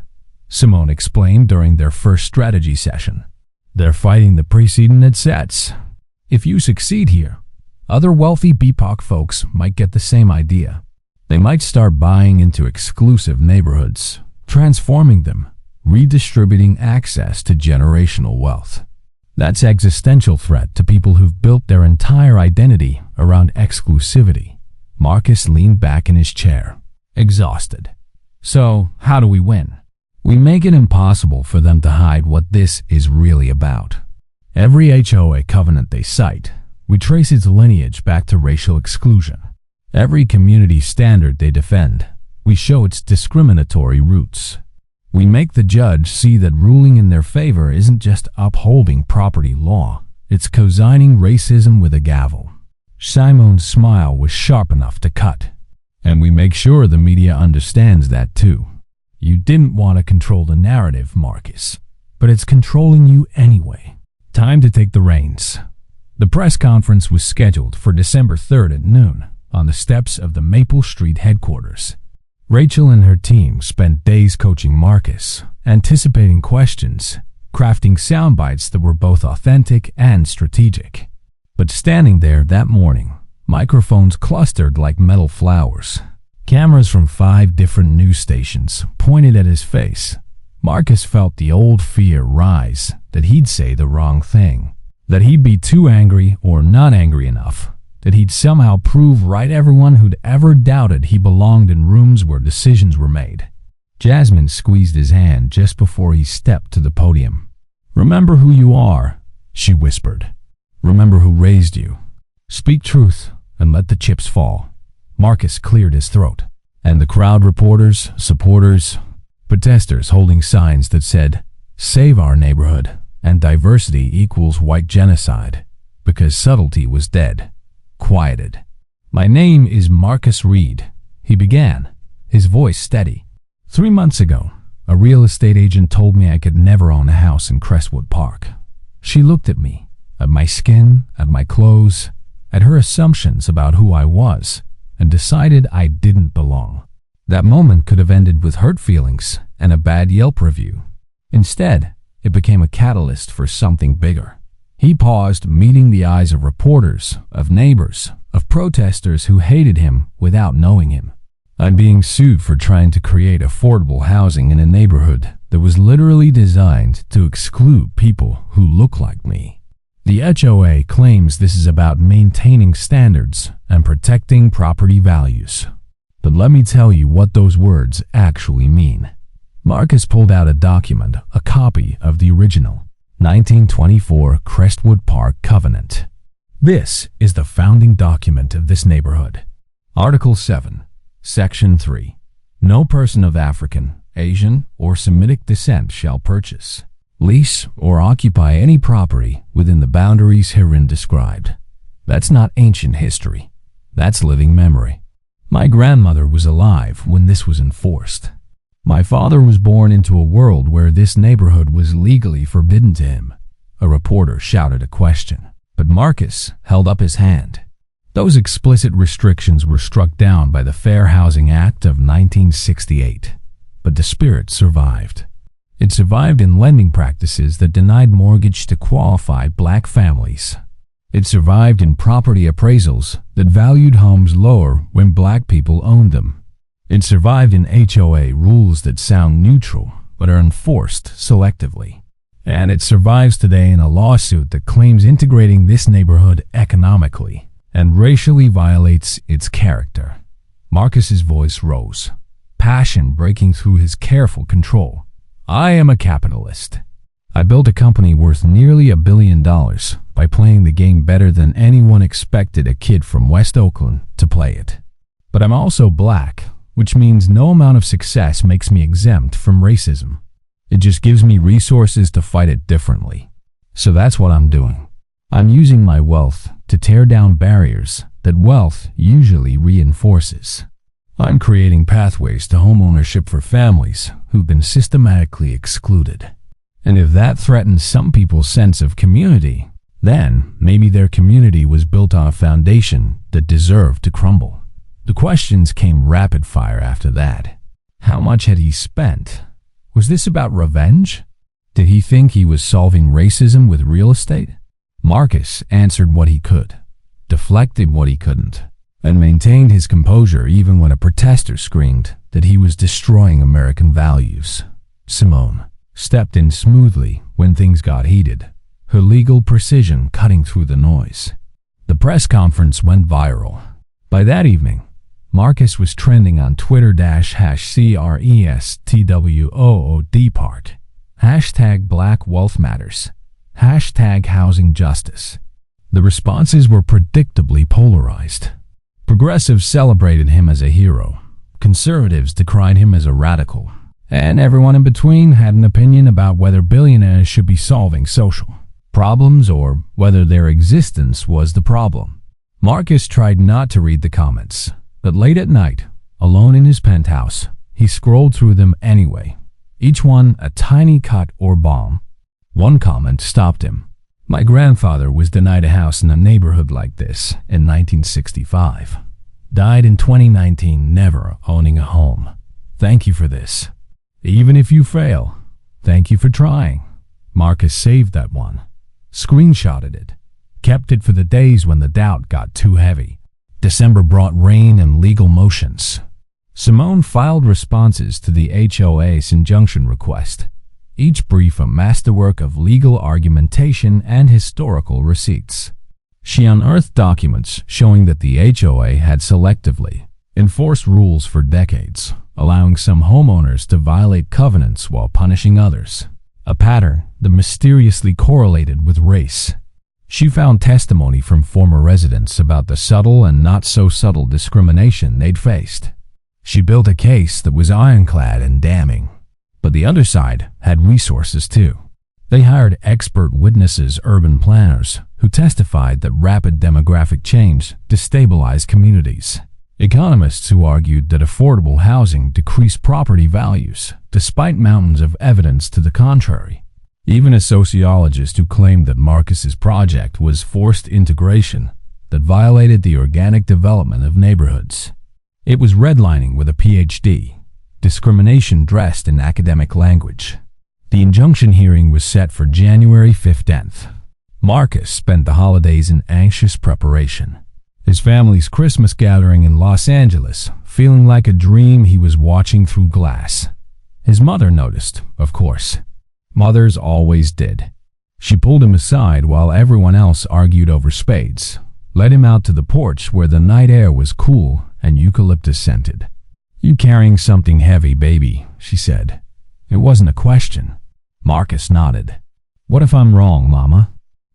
Simone explained during their first strategy session. "They're fighting the precedent it sets. If you succeed here, other wealthy BIPOC folks might get the same idea. They might start buying into exclusive neighborhoods, transforming them, redistributing access to generational wealth. That's existential threat to people who've built their entire identity around exclusivity." Marcus leaned back in his chair, exhausted. "So, how do we win? We make it impossible for them to hide what this is really about. Every HOA covenant they cite, we trace its lineage back to racial exclusion. Every community standard they defend, we show its discriminatory roots. We make the judge see that ruling in their favor isn't just upholding property law, it's cosigning racism with a gavel." Simone's smile was sharp enough to cut. "And we make sure the media understands that too. You didn't want to control the narrative, Marcus, but it's controlling you anyway. Time to take the reins." The press conference was scheduled for December 3rd at noon on the steps of the Maple Street headquarters. Rachel and her team spent days coaching Marcus, anticipating questions, crafting sound bites that were both authentic and strategic. But standing there that morning, microphones clustered like metal flowers. Cameras from 5 different news stations pointed at his face. Marcus felt the old fear rise that he'd say the wrong thing, that he'd be too angry or not angry enough, that he'd somehow prove right everyone who'd ever doubted he belonged in rooms where decisions were made. Jasmine squeezed his hand just before he stepped to the podium. "Remember who you are," she whispered. "Remember who raised you. Speak truth and let the chips fall." Marcus cleared his throat, and the crowd, reporters, supporters, protesters holding signs that said, "Save our neighborhood," and "Diversity equals white genocide," because subtlety was dead, quieted. "My name is Marcus Reid," he began, his voice steady. 3 months ago, a real estate agent told me I could never own a house in Crestwood Park. She looked at me, at my skin, at my clothes, at her assumptions about who I was, and decided I didn't belong. That moment could have ended with hurt feelings and a bad Yelp review. Instead, it became a catalyst for something bigger. He paused, meeting the eyes of reporters, of neighbors, of protesters who hated him without knowing him. I'm being sued for trying to create affordable housing in a neighborhood that was literally designed to exclude people who look like me. The HOA claims this is about maintaining standards and protecting property values. But let me tell you what those words actually mean. Marcus pulled out a document, a copy of the original 1924 Crestwood Park Covenant. This is the founding document of this neighborhood. Article 7, Section 3. No person of African, Asian, or Semitic descent shall purchase, lease, or occupy any property within the boundaries herein described. That's not ancient history. That's living memory. My grandmother was alive when this was enforced. My father was born into a world where this neighborhood was legally forbidden to him. A reporter shouted a question, but Marcus held up his hand. Those explicit restrictions were struck down by the Fair Housing Act of 1968, but the spirit survived. It survived in lending practices that denied mortgage to qualified black families. It survived in property appraisals that valued homes lower when black people owned them. It survived in HOA rules that sound neutral but are enforced selectively. And it survives today in a lawsuit that claims integrating this neighborhood economically and racially violates its character. Marcus's voice rose, passion breaking through his careful control. I am a capitalist. I built a company worth nearly $1 billion by playing the game better than anyone expected a kid from West Oakland to play it. But I'm also black, which means no amount of success makes me exempt from racism. It just gives me resources to fight it differently. So that's what I'm doing. I'm using my wealth to tear down barriers that wealth usually reinforces. I'm creating pathways to homeownership for families who've been systematically excluded. And if that threatens some people's sense of community, then maybe their community was built on a foundation that deserved to crumble. The questions came rapid fire after that. How much had he spent? Was this about revenge? Did he think he was solving racism with real estate? Marcus answered what he could, deflected what he couldn't, and maintained his composure even when a protester screamed that he was destroying American values. Simone stepped in smoothly when things got heated, her legal precision cutting through the noise. The press conference went viral. By that evening, Marcus was trending on Twitter-CRESTWOOD hashtag Black Wealth Matters, hashtag Housing Justice. The responses were predictably polarized. Progressives celebrated him as a hero. Conservatives decried him as a radical. And everyone in between had an opinion about whether billionaires should be solving social problems or whether their existence was the problem. Marcus tried not to read the comments, but late at night, alone in his penthouse, he scrolled through them anyway, each one a tiny cut or bomb. One comment stopped him. My grandfather was denied a house in a neighborhood like this in 1965. Died in 2019 never owning a home. Thank you for this. Even if you fail, thank you for trying. Marcus saved that one, screenshotted it, kept it for the days when the doubt got too heavy. December brought rain and legal motions. Simone filed responses to the HOA's injunction request, each brief a masterwork of legal argumentation and historical receipts. She unearthed documents showing that the HOA had selectively enforced rules for decades, allowing some homeowners to violate covenants while punishing others, a pattern that mysteriously correlated with race. She found testimony from former residents about the subtle and not so subtle discrimination they'd faced. She built a case that was ironclad and damning. But the other side had resources too. They hired expert witnesses, urban planners, who testified that rapid demographic change destabilized communities. Economists who argued that affordable housing decreased property values, despite mountains of evidence to the contrary. Even a sociologist who claimed that Marcus's project was forced integration that violated the organic development of neighborhoods. It was redlining with a PhD, discrimination dressed in academic language. The injunction hearing was set for January 15th. Marcus spent the holidays in anxious preparation. His family's Christmas gathering in Los Angeles, feeling like a dream he was watching through glass. His mother noticed, of course. Mothers always did. She pulled him aside while everyone else argued over spades, led him out to the porch where the night air was cool and eucalyptus scented. "You carrying something heavy, baby," she said. It wasn't a question. Marcus nodded. "What if I'm wrong, Mama?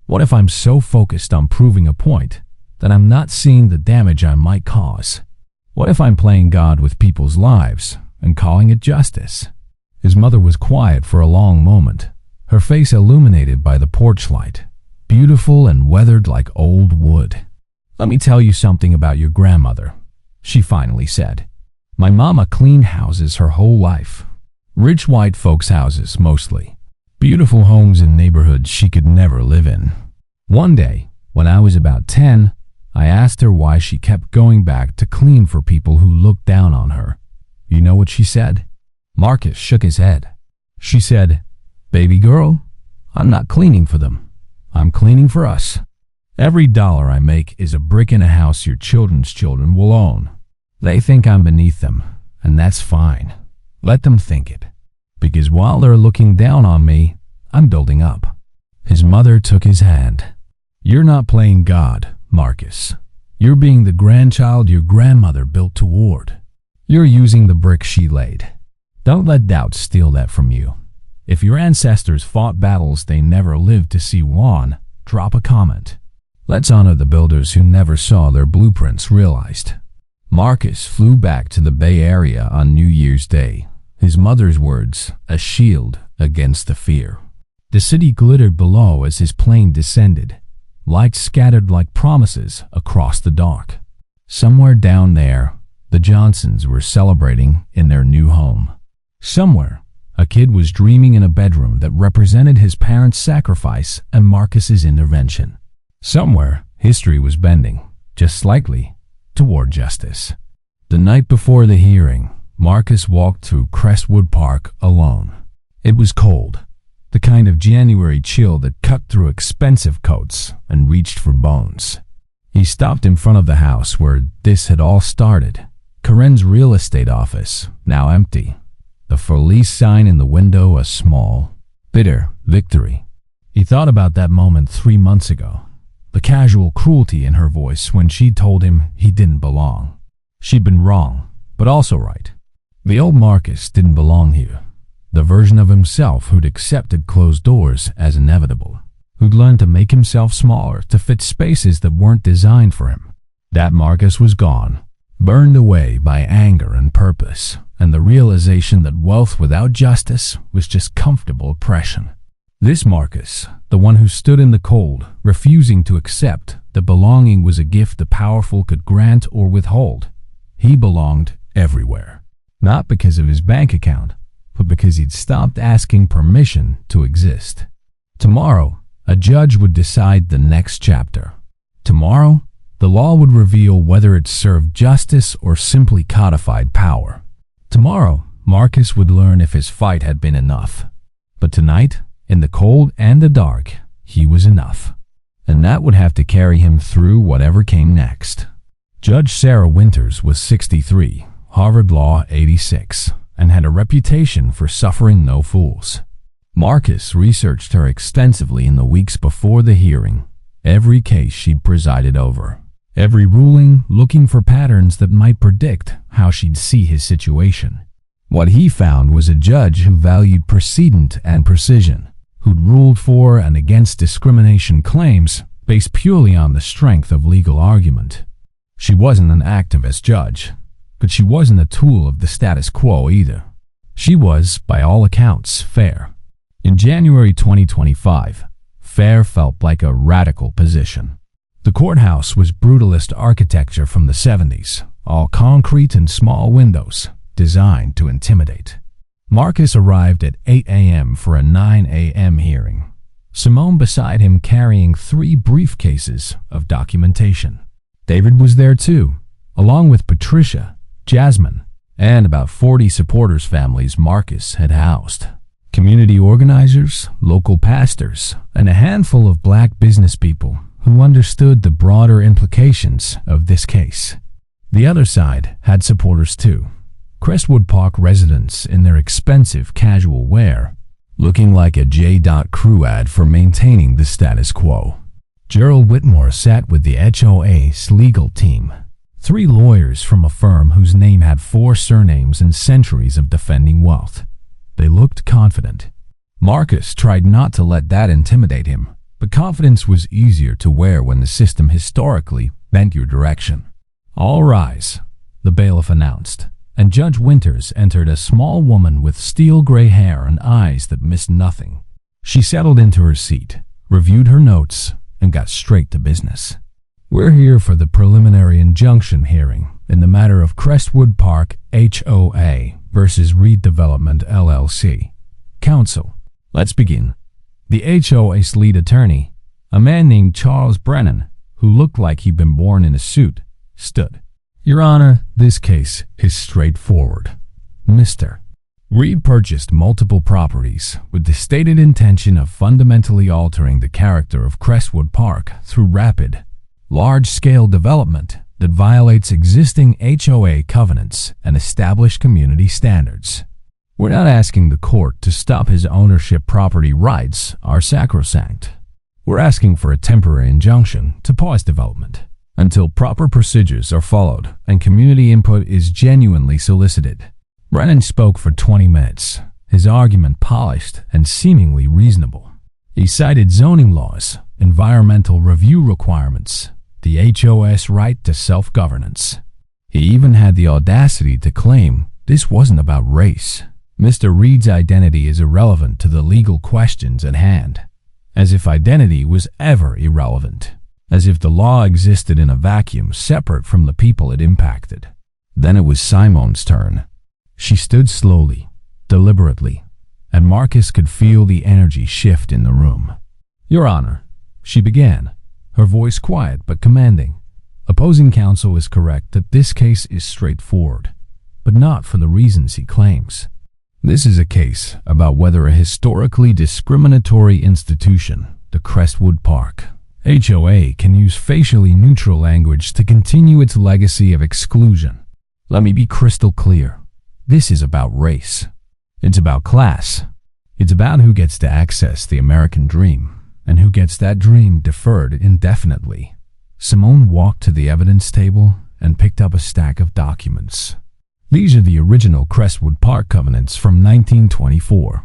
What if I'm so focused on proving a point that I'm not seeing the damage I might cause? What if I'm playing God with people's lives and calling it justice?" His mother was quiet for a long moment, her face illuminated by the porch light, beautiful and weathered like old wood. "Let me tell you something about your grandmother," she finally said. "My mama cleaned houses her whole life. Rich white folks' houses, mostly. Beautiful homes in neighborhoods she could never live in. One day, when I was about 10, I asked her why she kept going back to clean for people who looked down on her. You know what she said?" Marcus shook his head. She said, "Baby girl, I'm not cleaning for them. I'm cleaning for us. Every dollar I make is a brick in a house your children's children will own. They think I'm beneath them, and that's fine. Let them think it. Because while they're looking down on me, I'm building up." His mother took his hand. "You're not playing God, Marcus. You're being the grandchild your grandmother built toward. You're using the brick she laid. Don't let doubt steal that from you. If your ancestors fought battles they never lived to see won, drop a comment. Let's honor the builders who never saw their blueprints realized." Marcus flew back to the Bay Area on New Year's Day, his mother's words a shield against the fear. The city glittered below as his plane descended, lights scattered like promises across the dark. Somewhere down there, the Johnsons were celebrating in their new home. Somewhere, a kid was dreaming in a bedroom that represented his parents' sacrifice and Marcus's intervention. Somewhere, history was bending, just slightly, toward justice. The night before the hearing, Marcus walked through Crestwood Park alone. It was cold, the kind of January chill that cut through expensive coats and reached for bones. He stopped in front of the house where this had all started, Corinne's real estate office, now empty. The for lease sign in the window a small, bitter victory. He thought about that moment 3 months ago, the casual cruelty in her voice when she told him he didn't belong. She'd been wrong, but also right. The old Marcus didn't belong here. The version of himself who'd accepted closed doors as inevitable, who'd learned to make himself smaller to fit spaces that weren't designed for him. That Marcus was gone, burned away by anger and purpose, and the realization that wealth without justice was just comfortable oppression. This Marcus, the one who stood in the cold, refusing to accept that belonging was a gift the powerful could grant or withhold, he belonged everywhere. Not because of his bank account, but because he'd stopped asking permission to exist. Tomorrow, a judge would decide the next chapter. Tomorrow, the law would reveal whether it served justice or simply codified power. Tomorrow, Marcus would learn if his fight had been enough. But tonight, in the cold and the dark, he was enough. And that would have to carry him through whatever came next. Judge Sarah Winters was 63, Harvard Law 86, and had a reputation for suffering no fools. Marcus researched her extensively in the weeks before the hearing, every case she'd presided over. Every ruling looking for patterns that might predict how she'd see his situation. What he found was a judge who valued precedent and precision, who'd ruled for and against discrimination claims based purely on the strength of legal argument. She wasn't an activist judge, but she wasn't a tool of the status quo either. She was, by all accounts, fair. In January 2025, fair felt like a radical position. The courthouse was brutalist architecture from the 70s, all concrete and small windows, designed to intimidate. Marcus arrived at 8 a.m. for a 9 a.m. hearing. Simone beside him carrying 3 briefcases of documentation. David was there too, along with Patricia, Jasmine, and about 40 supporters' families Marcus had housed. Community organizers, local pastors, and a handful of black business people who understood the broader implications of this case. The other side had supporters too. Crestwood Park residents in their expensive casual wear, looking like a J. Crew ad for maintaining the status quo. Gerald Whitmore sat with the HOA's legal team, 3 lawyers from a firm whose name had 4 surnames and centuries of defending wealth. They looked confident. Marcus tried not to let that intimidate him, but confidence was easier to wear when the system historically bent your direction. "All rise," the bailiff announced, and Judge Winters entered, a small woman with steel gray hair and eyes that missed nothing. She settled into her seat, reviewed her notes, and got straight to business. "We're here for the preliminary injunction hearing in the matter of Crestwood Park HOA versus Reid Development LLC. Counsel, let's begin." The HOA's lead attorney, a man named Charles Brennan, who looked like he'd been born in a suit, stood. "Your Honor, this case is straightforward. Mr. Reid purchased multiple properties with the stated intention of fundamentally altering the character of Crestwood Park through rapid, large-scale development that violates existing HOA covenants and established community standards. We're not asking the court to stop his ownership. Property rights are sacrosanct. We're asking for a temporary injunction to pause development until proper procedures are followed and community input is genuinely solicited." Brennan spoke for 20 minutes, his argument polished and seemingly reasonable. He cited zoning laws, environmental review requirements, the HOA's right to self-governance. He even had the audacity to claim this wasn't about race. Mr. Reid's identity is irrelevant to the legal questions at hand. As if identity was ever irrelevant. As if the law existed in a vacuum separate from the people it impacted. Then it was Simone's turn. She stood slowly, deliberately, and Marcus could feel the energy shift in the room. "Your Honor," she began, her voice quiet but commanding. "Opposing counsel is correct that this case is straightforward, but not for the reasons he claims. This is a case about whether a historically discriminatory institution, the Crestwood Park HOA, can use facially neutral language to continue its legacy of exclusion. Let me be crystal clear. This is about race. It's about class. It's about who gets to access the American dream and who gets that dream deferred indefinitely." Simone walked to the evidence table and picked up a stack of documents. These are the original Crestwood Park covenants from 1924.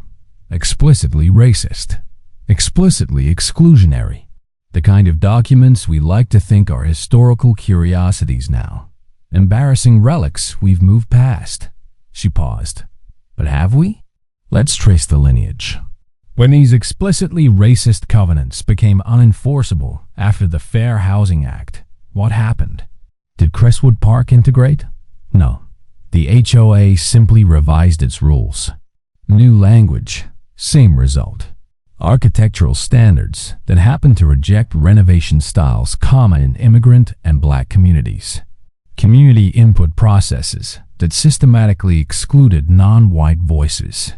Explicitly racist. Explicitly exclusionary. The kind of documents we like to think are historical curiosities now. Embarrassing relics we've moved past. She paused. But have we? Let's trace the lineage. When these explicitly racist covenants became unenforceable after the Fair Housing Act, what happened? Did Crestwood Park integrate? No. The HOA simply revised its rules. New language, same result. Architectural standards that happened to reject renovation styles common in immigrant and black communities. Community input processes that systematically excluded non-white voices.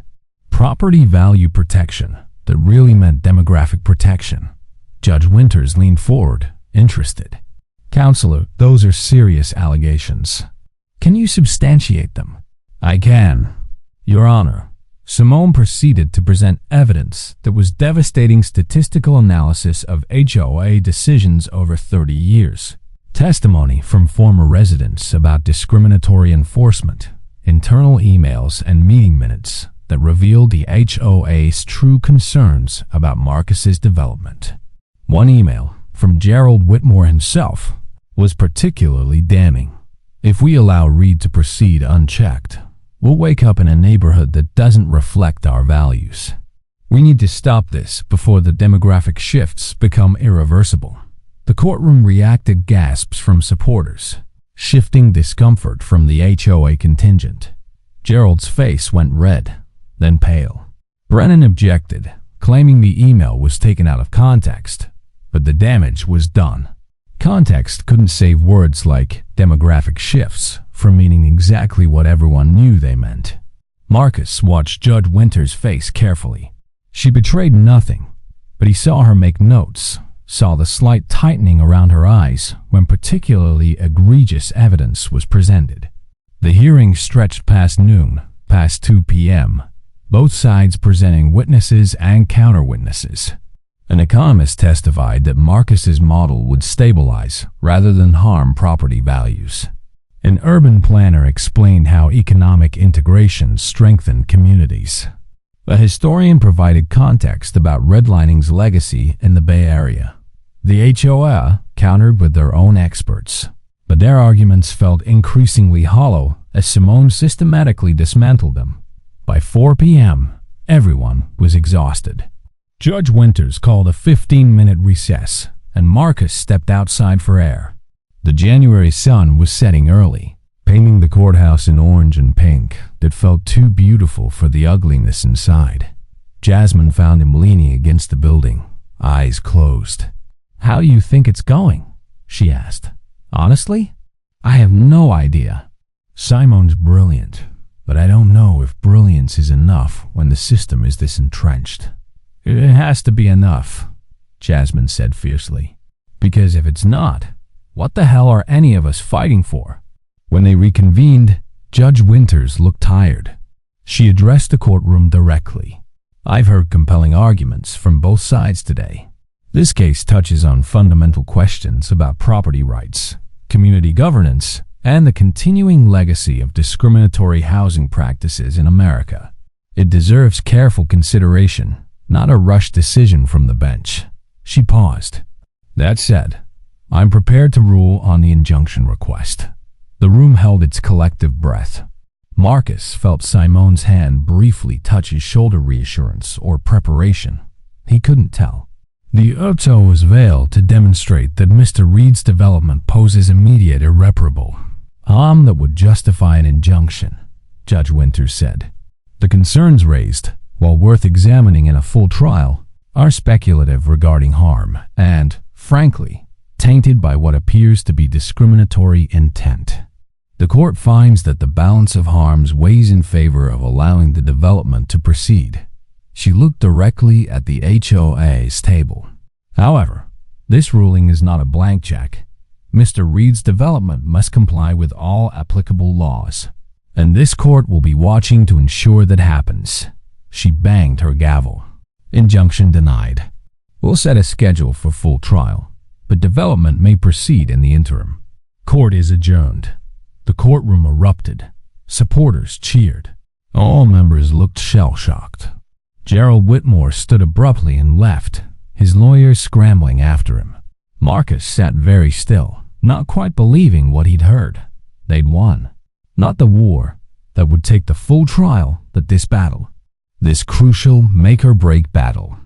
Property value protection that really meant demographic protection. Judge Winters leaned forward, interested. "Counselor, those are serious allegations. Can you substantiate them?" "I can, Your Honor." Simone proceeded to present evidence that was devastating statistical analysis of HOA decisions over 30 years. Testimony from former residents about discriminatory enforcement, internal emails and meeting minutes that revealed the HOA's true concerns about Marcus's development. One email from Gerald Whitmore himself was particularly damning. "If we allow Reid to proceed unchecked, we'll wake up in a neighborhood that doesn't reflect our values. We need to stop this before the demographic shifts become irreversible." The courtroom reacted gasps from supporters. shifting discomfort from the HOA contingent. Gerald's face went red, then pale. Brennan objected, claiming the email was taken out of context, but the damage was done. Context couldn't save words like demographic shifts from meaning exactly what everyone knew they meant. Marcus watched Judge Winter's face carefully. She betrayed nothing, but he saw her make notes, saw the slight tightening around her eyes when particularly egregious evidence was presented. The hearing stretched past noon, past 2 p.m., both sides presenting witnesses and counter-witnesses. An economist testified that Marcus's model would stabilize rather than harm property values. An urban planner explained how economic integration strengthened communities. A historian provided context about redlining's legacy in the Bay Area. The HOA countered with their own experts, but their arguments felt increasingly hollow as Simone systematically dismantled them. By 4 p.m., everyone was exhausted. Judge Winters called a 15-minute recess, and Marcus stepped outside for air. The January sun was setting early, painting the courthouse in orange and pink that felt too beautiful for the ugliness inside. Jasmine found him leaning against the building, eyes closed. "How you think it's going?" she asked. "Honestly, I have no idea. Simone's brilliant, but I don't know if brilliance is enough when the system is this entrenched." "It has to be enough," Jasmine said fiercely. "Because if it's not, what the hell are any of us fighting for?" When they reconvened, Judge Winters looked tired. She addressed the courtroom directly. "I've heard compelling arguments from both sides today. This case touches on fundamental questions about property rights, community governance, and the continuing legacy of discriminatory housing practices in America. It deserves careful consideration, not a rushed decision from the bench." She paused. "That said, I'm prepared to rule on the injunction request." The room held its collective breath. Marcus felt Simone's hand briefly touch his shoulder, reassurance or preparation. He couldn't tell. The auto was veiled to demonstrate that Mr. Reid's development poses immediate irreparable harm that would justify an injunction, Judge Winters said. "The concerns raised, while worth examining in a full trial, are speculative regarding harm and, frankly, tainted by what appears to be discriminatory intent. The court finds that the balance of harms weighs in favor of allowing the development to proceed." She looked directly at the HOA's table. "However, this ruling is not a blank check. Mr. Reid's development must comply with all applicable laws, and this court will be watching to ensure that happens." She banged her gavel. "Injunction denied. We'll set a schedule for full trial, but development may proceed in the interim. Court is adjourned." The courtroom erupted. Supporters cheered. All members looked shell-shocked. Gerald Whitmore stood abruptly and left, his lawyers scrambling after him. Marcus sat very still, not quite believing what he'd heard. They'd won. Not the war that would take the full trial, but this battle. This crucial make-or-break battle.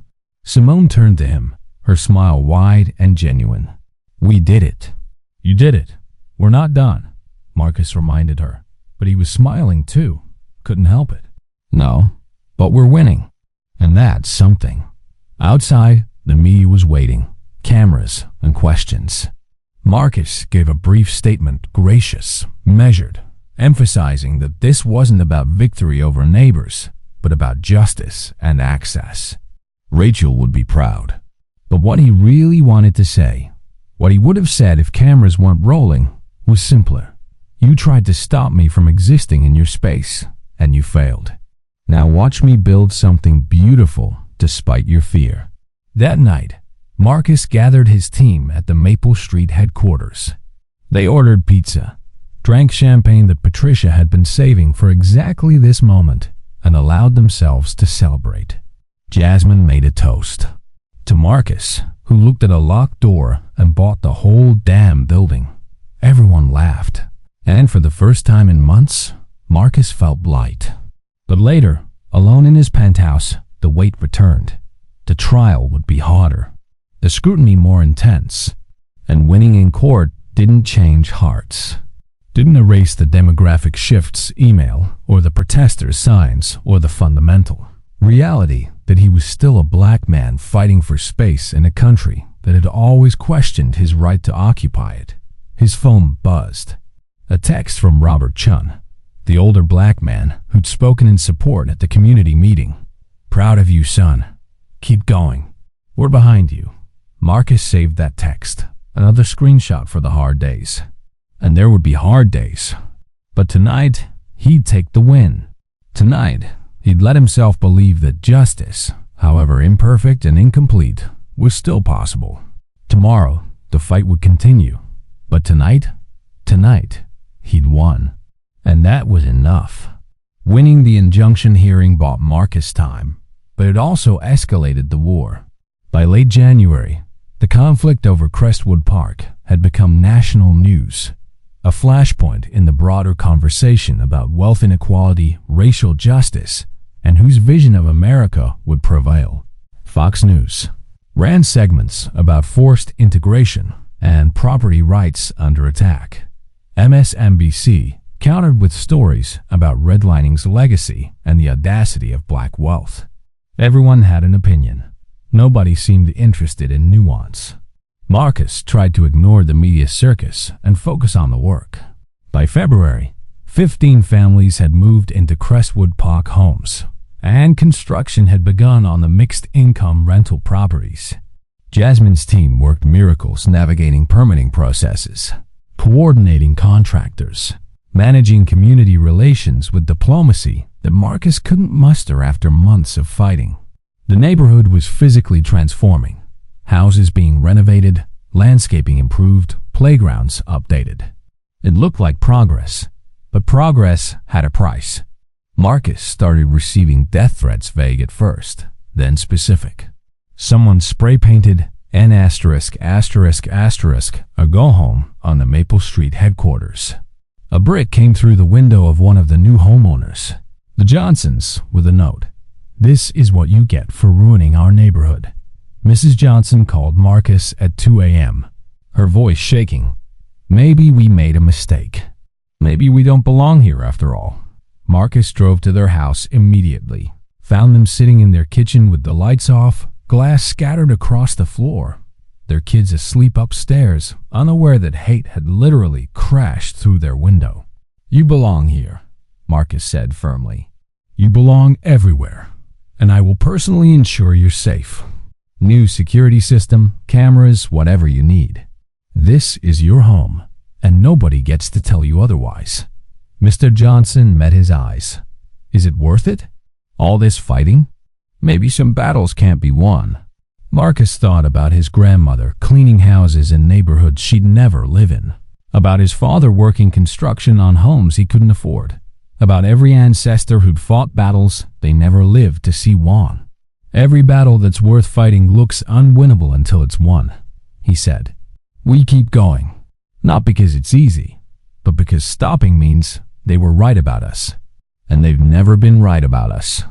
Simone turned to him, her smile wide and genuine. "We did it." "You did it. We're not done," Marcus reminded her. But he was smiling too. Couldn't help it. "No, but we're winning. And that's something." Outside, the media was waiting. Cameras and questions. Marcus gave a brief statement, gracious, measured, emphasizing that this wasn't about victory over neighbors, but about justice and access. Rachel would be proud. But what he really wanted to say, what he would have said if cameras weren't rolling, was simpler. "You tried to stop me from existing in your space, and you failed. Now watch me build something beautiful despite your fear." That night, Marcus gathered his team at the Maple Street headquarters. They ordered pizza, drank champagne that Patricia had been saving for exactly this moment, and allowed themselves to celebrate. Jasmine made a toast. To Marcus, who looked at a locked door and bought the whole damn building. Everyone laughed. And for the first time in months, Marcus felt light. But later, alone in his penthouse, the weight returned. The trial would be harder, the scrutiny more intense, and winning in court didn't change hearts. didn't erase the demographic shifts email or the protesters' signs or the fundamental reality that he was still a black man fighting for space in a country that had always questioned his right to occupy it. His phone buzzed. A text from Robert Chun, the older black man who'd spoken in support at the community meeting. "Proud of you, son. Keep going. We're behind you." Marcus saved that text, another screenshot for the hard days. And there would be hard days. But tonight, he'd take the win. Tonight, he'd let himself believe that justice, however imperfect and incomplete, was still possible. Tomorrow, the fight would continue. But tonight, he'd won. And that was enough. Winning the injunction hearing bought Marcus time, but it also escalated the war. By late January, the conflict over Crestwood Park had become national news, a flashpoint in the broader conversation about wealth inequality, racial justice, and whose vision of America would prevail. Fox News ran segments about forced integration and property rights under attack. MSNBC countered with stories about redlining's legacy and the audacity of black wealth. Everyone had an opinion. Nobody seemed interested in nuance. Marcus tried to ignore the media circus and focus on the work. By February, 15 families had moved into Crestwood Park homes, and construction had begun on the mixed-income rental properties. Jasmine's team worked miracles navigating permitting processes, coordinating contractors, managing community relations with diplomacy that Marcus couldn't muster after months of fighting. The neighborhood was physically transforming. Houses being renovated, landscaping improved, playgrounds updated. It looked like progress, but progress had a price. Marcus started receiving death threats, vague at first, then specific. Someone spray-painted N******, a go home on the Maple Street headquarters. A brick came through the window of one of the new homeowners, the Johnsons, with a note. "This is what you get for ruining our neighborhood." Mrs. Johnson called Marcus at 2 a.m., her voice shaking. "Maybe we made a mistake. Maybe we don't belong here after all." Marcus drove to their house immediately, found them sitting in their kitchen with the lights off, glass scattered across the floor, their kids asleep upstairs, unaware that hate had literally crashed through their window. "You belong here," Marcus said firmly. "You belong everywhere, and I will personally ensure you're safe. New security system, cameras, whatever you need. This is your home, and nobody gets to tell you otherwise." Mr. Johnson met his eyes. "Is it worth it? All this fighting? Maybe some battles can't be won." Marcus thought about his grandmother cleaning houses in neighborhoods she'd never live in, about his father working construction on homes he couldn't afford, about every ancestor who'd fought battles they never lived to see won. "Every battle that's worth fighting looks unwinnable until it's won," he said. "We keep going, not because it's easy, but because stopping means they were right about us, and they've never been right about us."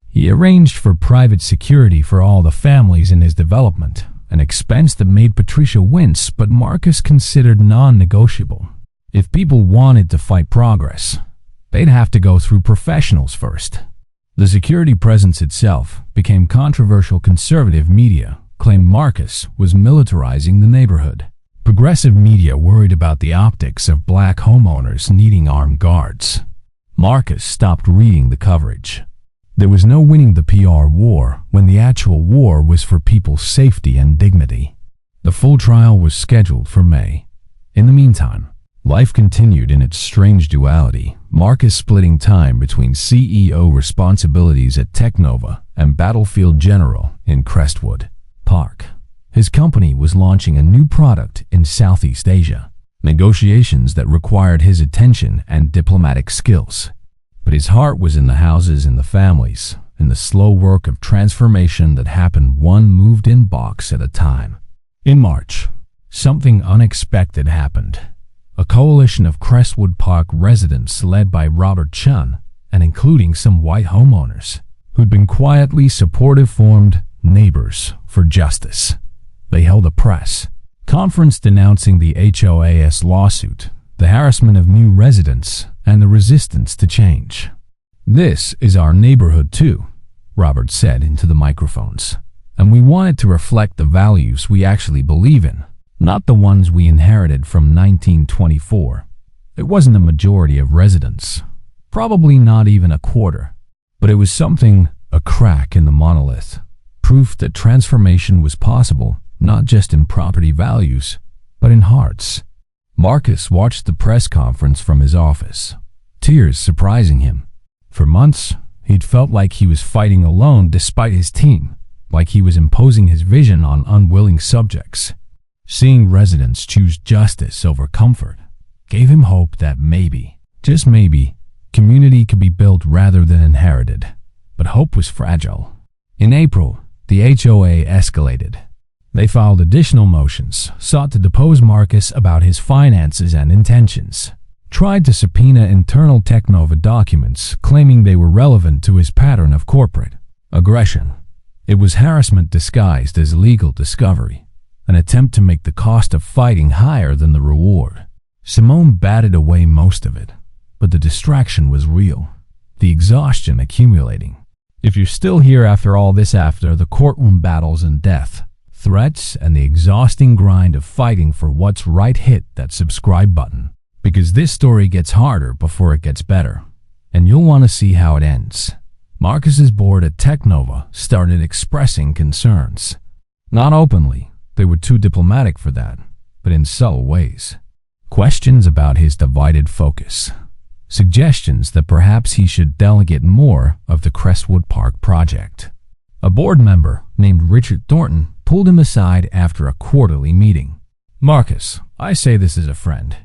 He arranged for private security for all the families in his development, an expense that made Patricia wince, but Marcus considered non-negotiable. If people wanted to fight progress, they'd have to go through professionals first. The security presence itself became controversial. Conservative media claimed Marcus was militarizing the neighborhood. Progressive media worried about the optics of black homeowners needing armed guards. Marcus stopped reading the coverage. There was no winning the PR war when the actual war was for people's safety and dignity. The full trial was scheduled for May. In the meantime, life continued in its strange duality, Marcus splitting time between CEO responsibilities at Technova and Battlefield General in Crestwood Park. His company was launching a new product in Southeast Asia, negotiations that required his attention and diplomatic skills. But his heart was in the houses and the families, in the slow work of transformation that happened one moved-in box at a time. In March, something unexpected happened. A coalition of Crestwood Park residents led by Robert Chun, and including some white homeowners, who'd been quietly supportive, formed Neighbors for Justice. They held a press conference denouncing the HOAS lawsuit the harassment of new residents, and the resistance to change. "This is our neighborhood too," Robert said into the microphones, "and we want it to reflect the values we actually believe in, not the ones we inherited from 1924. It wasn't a majority of residents, probably not even a quarter, but it was something, a crack in the monolith, proof that transformation was possible, not just in property values, but in hearts." Marcus watched the press conference from his office, tears surprising him. For months, he'd felt like he was fighting alone despite his team, like he was imposing his vision on unwilling subjects. Seeing residents choose justice over comfort gave him hope that maybe, just maybe, community could be built rather than inherited. But hope was fragile. In April, the HOA escalated. They filed additional motions, sought to depose Marcus about his finances and intentions, tried to subpoena internal Technova documents claiming they were relevant to his pattern of corporate aggression. It was harassment disguised as legal discovery, an attempt to make the cost of fighting higher than the reward. Simone batted away most of it, but the distraction was real, the exhaustion accumulating. If you're still here after all this, after the courtroom battles and death, threats, and the exhausting grind of fighting for what's right, hit that subscribe button, because this story gets harder before it gets better, and you'll want to see how it ends. Marcus's board at Technova started expressing concerns. Not openly, they were too diplomatic for that, but in subtle ways. Questions about his divided focus. Suggestions that perhaps he should delegate more of the Crestwood Park project. A board member named Richard Thornton pulled him aside after a quarterly meeting. "Marcus, I say this as a friend.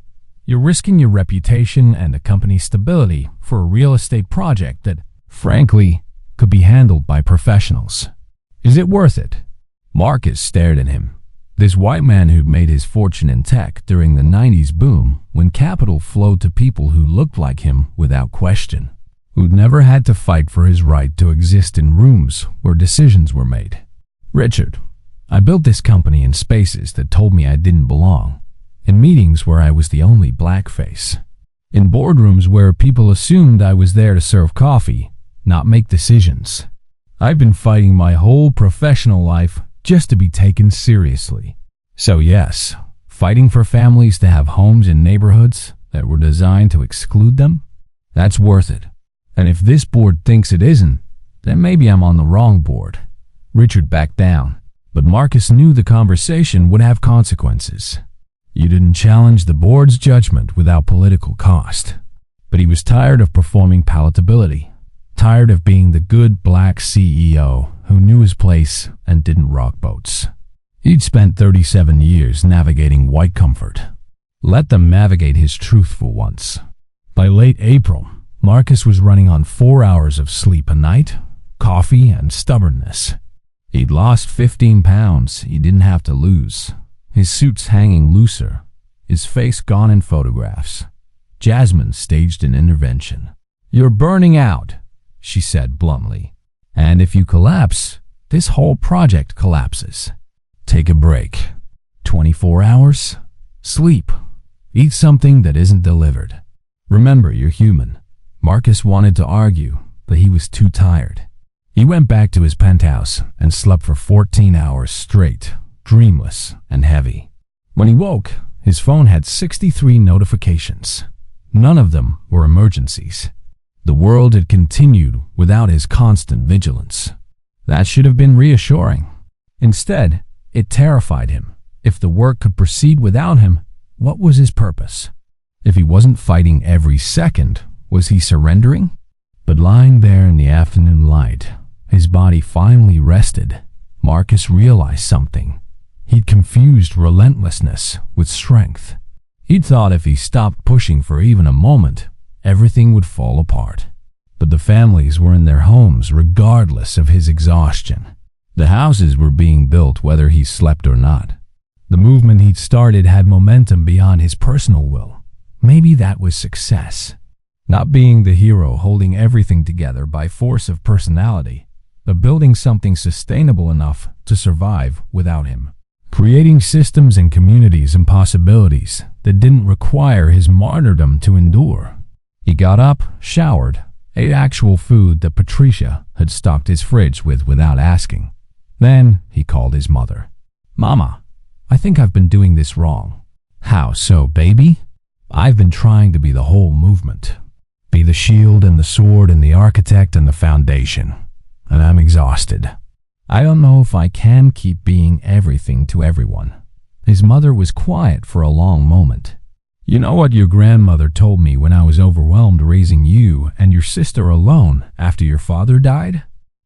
You're risking your reputation and the company's stability for a real estate project that, frankly, could be handled by professionals. Is it worth it?" Marcus stared at him. This white man who'd made his fortune in tech during the 90s boom, when capital flowed to people who looked like him without question, who'd never had to fight for his right to exist in rooms where decisions were made. "Richard, I built this company in spaces that told me I didn't belong, in meetings where I was the only black face, in boardrooms where people assumed I was there to serve coffee, not make decisions. I've been fighting my whole professional life just to be taken seriously. So yes, fighting for families to have homes in neighborhoods that were designed to exclude them, that's worth it. And if this board thinks it isn't, then maybe I'm on the wrong board." Richard backed down, but Marcus knew the conversation would have consequences. You didn't challenge the board's judgment without political cost. But he was tired of performing palatability, tired of being the good black CEO who knew his place and didn't rock boats. He'd spent 37 years navigating white comfort. Let them navigate his truth for once. By late April, Marcus was running on 4 hours of sleep a night, coffee, and stubbornness. He'd lost 15 pounds he didn't have to lose. His suits hanging looser, his face gone in photographs. Jasmine staged an intervention. "You're burning out," she said bluntly. "And if you collapse, this whole project collapses. Take a break. 24 hours? Sleep. Eat something that isn't delivered. Remember, you're human." Marcus wanted to argue, but he was too tired. He went back to his penthouse and slept for 14 hours straight, dreamless and heavy. When he woke, his phone had 63 notifications. None of them were emergencies. The world had continued without his constant vigilance. That should have been reassuring. Instead, it terrified him. If the work could proceed without him, what was his purpose? If he wasn't fighting every second, was he surrendering? But lying there in the afternoon light, his body finally rested, Marcus realized something. He'd confused relentlessness with strength. He'd thought if he stopped pushing for even a moment, everything would fall apart. But the families were in their homes regardless of his exhaustion. The houses were being built whether he slept or not. The movement he'd started had momentum beyond his personal will. Maybe that was success. Not being the hero holding everything together by force of personality, but building something sustainable enough to survive without him. creating systems and communities and possibilities that didn't require his martyrdom to endure. He got up, showered, ate actual food that Patricia had stocked his fridge with without asking. Then he called his mother. "Mama, I think I've been doing this wrong." "How so, baby?" "I've been trying to be the whole movement. Be the shield and the sword and the architect and the foundation. And I'm exhausted. I don't know if I can keep being everything to everyone." His mother was quiet for a long moment. "You know what your grandmother told me when I was overwhelmed raising you and your sister alone after your father died?"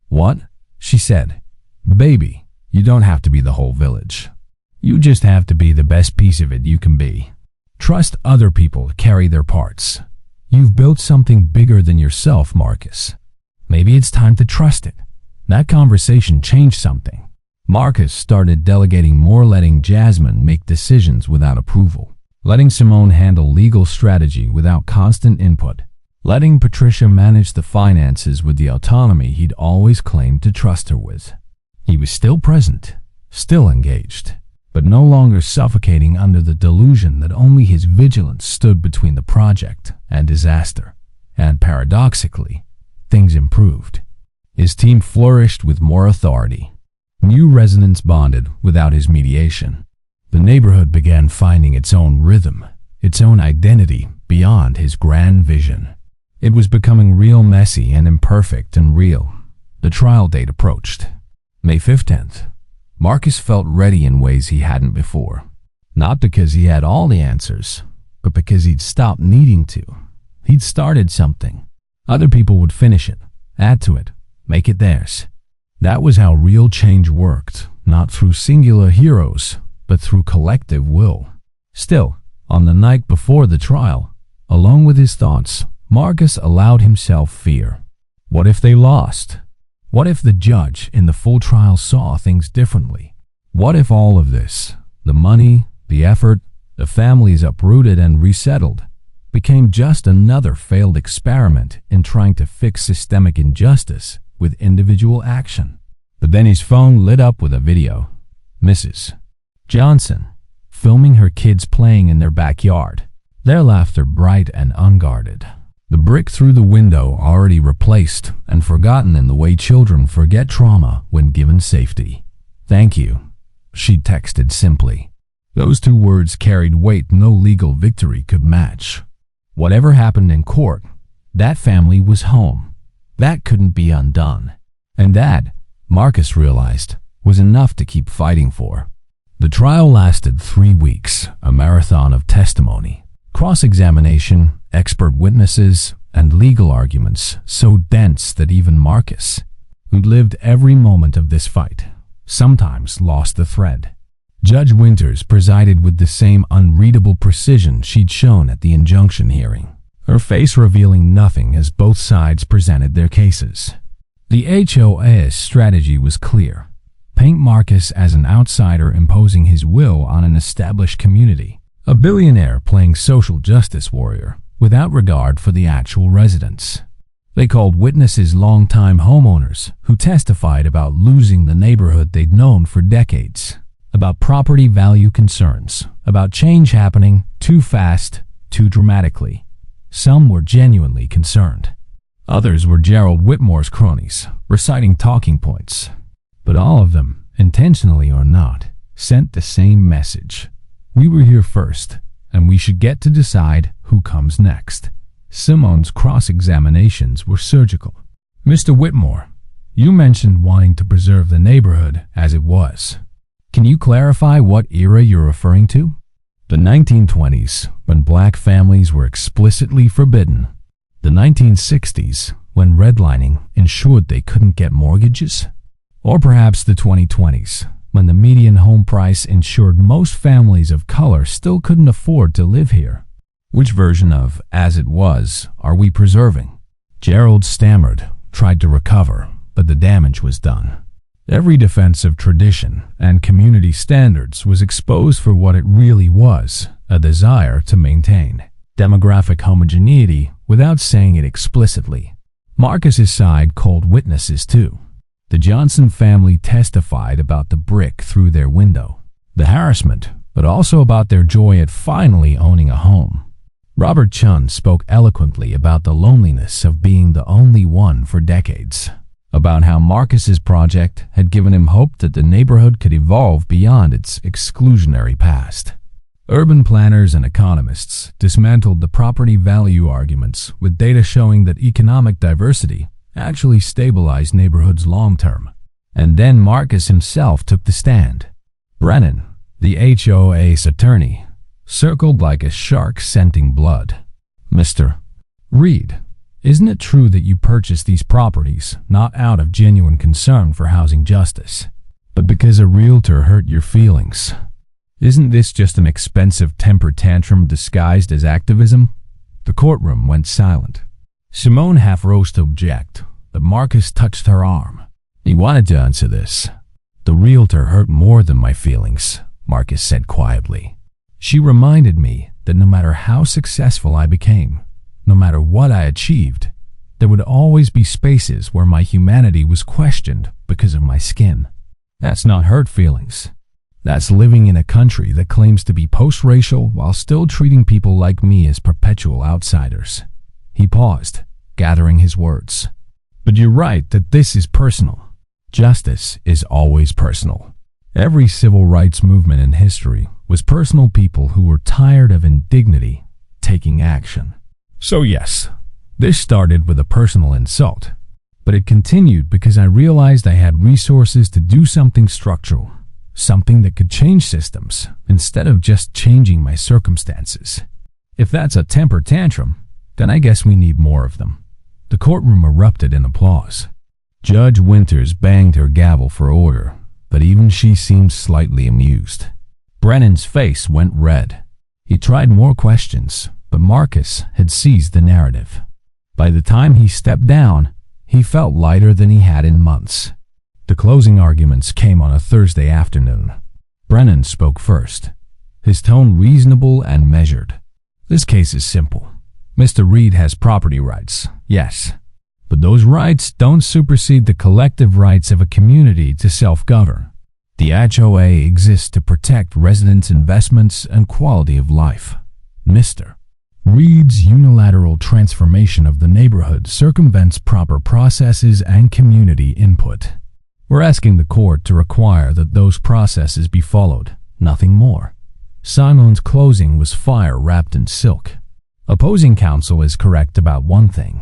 "What?" She said, "Baby, you don't have to be the whole village. You just have to be the best piece of it you can be. Trust other people to carry their parts. You've built something bigger than yourself, Marcus. Maybe it's time to trust it." That conversation changed something. Marcus started delegating more, letting Jasmine make decisions without approval, letting Simone handle legal strategy without constant input, letting Patricia manage the finances with the autonomy he'd always claimed to trust her with. He was still present, still engaged, but no longer suffocating under the delusion that only his vigilance stood between the project and disaster. And paradoxically, things improved. His team flourished with more authority. New residents bonded without his mediation. The neighborhood began finding its own rhythm, its own identity beyond his grand vision. It was becoming real messy and imperfect and real. The trial date approached. May 15th. Marcus felt ready in ways he hadn't before. Not because he had all the answers, but because he'd stopped needing to. He'd started something. Other people would finish it, add to it, make it theirs. That was how real change worked, not through singular heroes, but through collective will. Still, on the night before the trial, alone with his thoughts, Marcus allowed himself fear. What if they lost? What if the judge in the full trial saw things differently? What if all of this, the money, the effort, the families uprooted and resettled, became just another failed experiment in trying to fix systemic injustice with individual action? But then his phone lit up with a video. Mrs. Johnson, filming her kids playing in their backyard, their laughter bright and unguarded. The brick through the window already replaced and forgotten in the way children forget trauma when given safety. "Thank you," she texted simply. Those two words carried weight no legal victory could match. Whatever happened in court, that family was home. That couldn't be undone. And that, Marcus realized, was enough to keep fighting for. The trial lasted 3 weeks, a marathon of testimony, cross-examination, expert witnesses, and legal arguments so dense that even Marcus, who'd lived every moment of this fight, sometimes lost the thread. Judge Winters presided with the same unreadable precision she'd shown at the injunction hearing, her face revealing nothing as both sides presented their cases. The HOA's strategy was clear. Paint Marcus as an outsider imposing his will on an established community, a billionaire playing social justice warrior without regard for the actual residents. They called witnesses longtime homeowners who testified about losing the neighborhood they'd known for decades, about property value concerns, about change happening too fast, too dramatically. Some were genuinely concerned. Others were Gerald Whitmore's cronies, reciting talking points. But all of them, intentionally or not, sent the same message. We were here first, and we should get to decide who comes next. Simone's cross-examinations were surgical. "Mr. Whitmore, you mentioned wanting to preserve the neighborhood as it was. Can you clarify what era you're referring to?" "The 1920s, when black families were explicitly forbidden. The 1960s, when redlining ensured they couldn't get mortgages. Or perhaps the 2020s, when the median home price ensured most families of color still couldn't afford to live here. Which version of 'as it was' are we preserving?" Gerald stammered, tried to recover, but the damage was done. Every defense of tradition and community standards was exposed for what it really was, a desire to maintain demographic homogeneity without saying it explicitly. Marcus's side called witnesses too. The Johnson family testified about the brick through their window. the harassment, but also about their joy at finally owning a home. Robert Chun spoke eloquently about the loneliness of being the only one for decades, about how Marcus's project had given him hope that the neighborhood could evolve beyond its exclusionary past. Urban planners and economists dismantled the property value arguments with data showing that economic diversity actually stabilized neighborhoods long-term. And then Marcus himself took the stand. Brennan, the HOA's attorney, circled like a shark scenting blood. "Mr. Reid, isn't it true that you purchased these properties not out of genuine concern for housing justice, but because a realtor hurt your feelings? Isn't this just an expensive temper tantrum disguised as activism?" The courtroom went silent. Simone half rose to object, but Marcus touched her arm. He wanted to answer this. "The realtor hurt more than my feelings," Marcus said quietly. "She reminded me that no matter how successful I became, no matter what I achieved, there would always be spaces where my humanity was questioned because of my skin. That's not hurt feelings. That's living in a country that claims to be post-racial while still treating people like me as perpetual outsiders." He paused, gathering his words. "But you're right that this is personal. Justice is always personal. Every civil rights movement in history was personal people who were tired of indignity taking action. So yes, this started with a personal insult, but it continued because I realized I had resources to do something structural, something that could change systems instead of just changing my circumstances. If that's a temper tantrum, then I guess we need more of them." The courtroom erupted in applause. Judge Winters banged her gavel for order, but even she seemed slightly amused. Brennan's face went red. He tried more questions, but Marcus had seized the narrative. By the time he stepped down, he felt lighter than he had in months. The closing arguments came on a Thursday afternoon. Brennan spoke first, his tone reasonable and measured. "This case is simple. Mr. Reid has property rights, yes, but those rights don't supersede the collective rights of a community to self-govern. The HOA exists to protect residents' investments and quality of life. Mr. Reid's unilateral transformation of the neighborhood circumvents proper processes and community input. We're asking the court to require that those processes be followed, nothing more." Simon's closing was fire wrapped in silk. Opposing counsel is correct about one thing.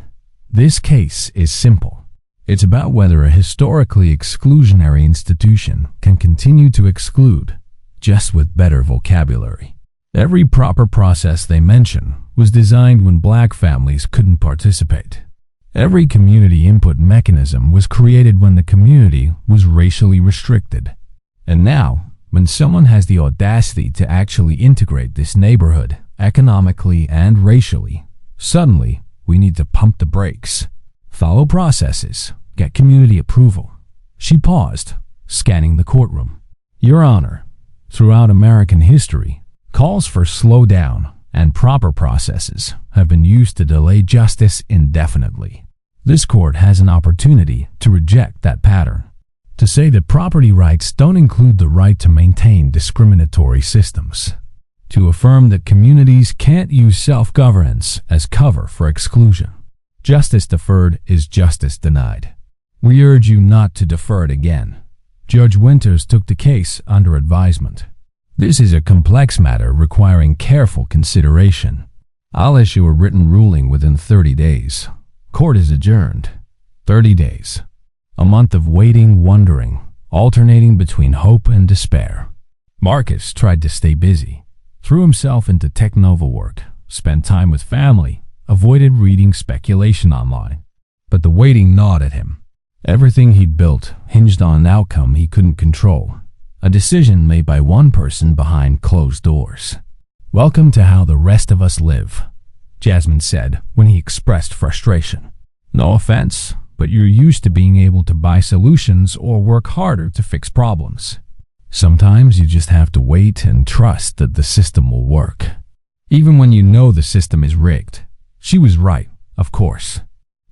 This case is simple. It's about whether a historically exclusionary institution can continue to exclude, just with better vocabulary. Every proper process they mention was designed when black families couldn't participate. Every community input mechanism was created when the community was racially restricted. And now, when someone has the audacity to actually integrate this neighborhood economically and racially, suddenly we need to pump the brakes. Follow processes, get community approval. She paused, scanning the courtroom. "Your Honor, throughout American history, calls for slow down and proper processes have been used to delay justice indefinitely. This court has an opportunity to reject that pattern, to say that property rights don't include the right to maintain discriminatory systems, to affirm that communities can't use self-governance as cover for exclusion. Justice deferred is justice denied. We urge you not to defer it again." Judge Winters took the case under advisement. "This is a complex matter requiring careful consideration. I'll issue a written ruling within 30 days. Court is adjourned." 30 days. A month of waiting, wondering, alternating between hope and despair. Marcus tried to stay busy, threw himself into Technova work, spent time with family, avoided reading speculation online. But the waiting gnawed at him. Everything he'd built hinged on an outcome he couldn't control, a decision made by one person behind closed doors. "Welcome to how the rest of us live," Jasmine said when he expressed frustration. "No offense, but you're used to being able to buy solutions or work harder to fix problems. Sometimes you just have to wait and trust that the system will work, even when you know the system is rigged." She was right, of course.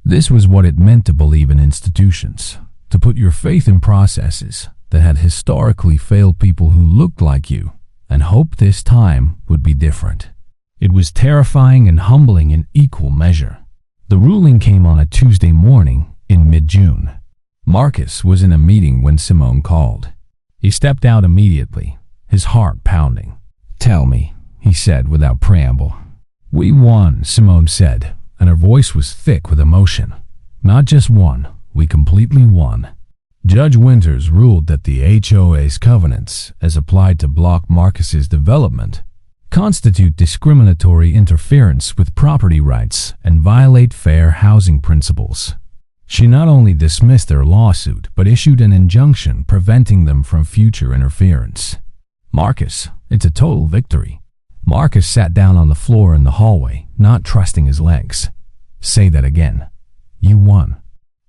This was what it meant to believe in institutions, to put your faith in processes, that had historically failed people who looked like you and hoped this time would be different. It was terrifying and humbling in equal measure. The ruling came on a Tuesday morning in mid-June. Marcus was in a meeting when Simone called. He stepped out immediately, his heart pounding. "Tell me," he said without preamble. "We won," Simone said, and her voice was thick with emotion. "Not just won, we completely won." Judge Winters ruled that the HOA's covenants, as applied to block Marcus's development, constitute discriminatory interference with property rights and violate fair housing principles. She not only dismissed their lawsuit, but issued an injunction preventing them from future interference. Marcus, it's a total victory. Marcus sat down on the floor in the hallway, not trusting his legs. "Say that again. You won.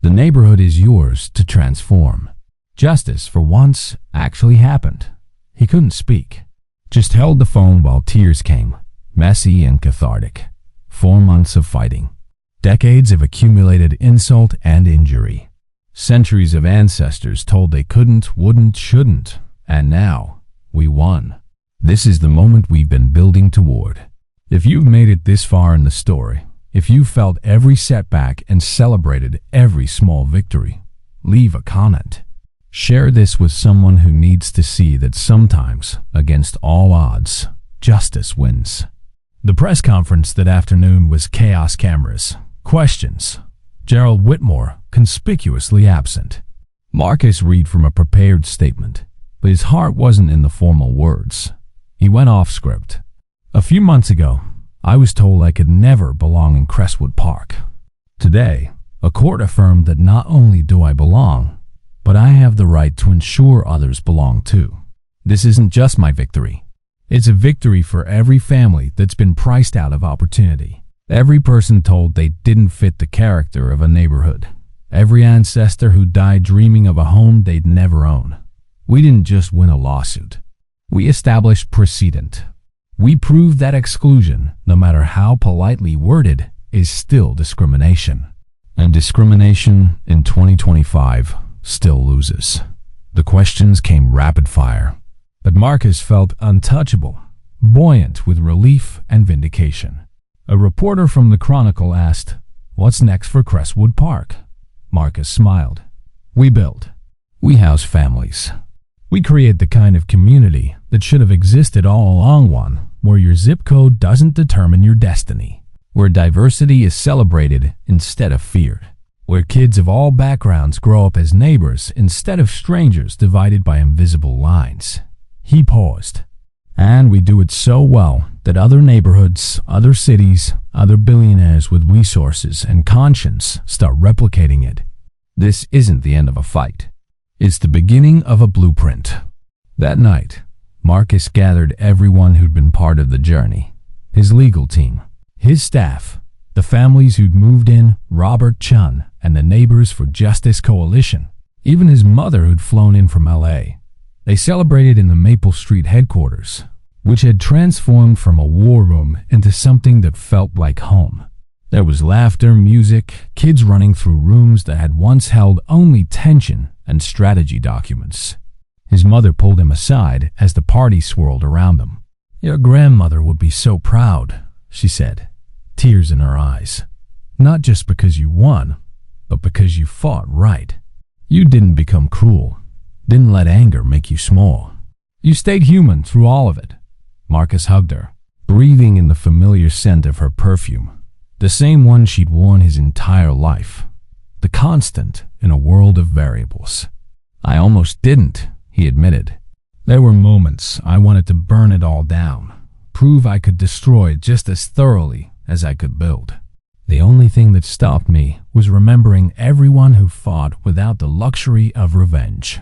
The neighborhood is yours to transform." Justice, for once, actually happened. He couldn't speak, just held the phone while tears came, messy and cathartic. 4 months of fighting. Decades of accumulated insult and injury. Centuries of ancestors told they couldn't, wouldn't, shouldn't. And now, we won. This is the moment we've been building toward. If you've made it this far in the story, if you felt every setback and celebrated every small victory, leave a comment. Share this with someone who needs to see that sometimes, against all odds, justice wins. The press conference that afternoon was chaos cameras, questions. Gerald Whitmore conspicuously absent. Marcus read from a prepared statement, but his heart wasn't in the formal words. He went off script. "A few months ago, I was told I could never belong in Crestwood Park. Today, a court affirmed that not only do I belong, but I have the right to ensure others belong too. This isn't just my victory. It's a victory for every family that's been priced out of opportunity. Every person told they didn't fit the character of a neighborhood. Every ancestor who died dreaming of a home they'd never own. We didn't just win a lawsuit. We established precedent. We proved that exclusion, no matter how politely worded, is still discrimination. And discrimination in 2025 still loses." The questions came rapid fire, but Marcus felt untouchable, buoyant with relief and vindication. A reporter from the Chronicle asked, "What's next for Crestwood Park?" Marcus smiled. "We build. We house families. We create the kind of community that should have existed all along, one where your zip code doesn't determine your destiny, where diversity is celebrated instead of feared, where kids of all backgrounds grow up as neighbors instead of strangers divided by invisible lines." He paused. "And we do it so well that other neighborhoods, other cities, other billionaires with resources and conscience start replicating it. This isn't the end of a fight. It's the beginning of a blueprint." That night, Marcus gathered everyone who'd been part of the journey. His legal team, his staff, the families who'd moved in, Robert Chun, and the Neighbors for Justice Coalition, even his mother who'd flown in from LA. They celebrated in the Maple Street headquarters, which had transformed from a war room into something that felt like home. There was laughter, music, kids running through rooms that had once held only tension and strategy documents. His mother pulled him aside as the party swirled around them. "Your grandmother would be so proud," she said, tears in her eyes. "Not just because you won, but because you fought right. You didn't become cruel, didn't let anger make you small. You stayed human through all of it." Marcus hugged her, breathing in the familiar scent of her perfume, the same one she'd worn his entire life, the constant in a world of variables. "I almost didn't," he admitted. "There were moments I wanted to burn it all down, prove I could destroy just as thoroughly as I could build. The only thing that stopped me was remembering everyone who fought without the luxury of revenge,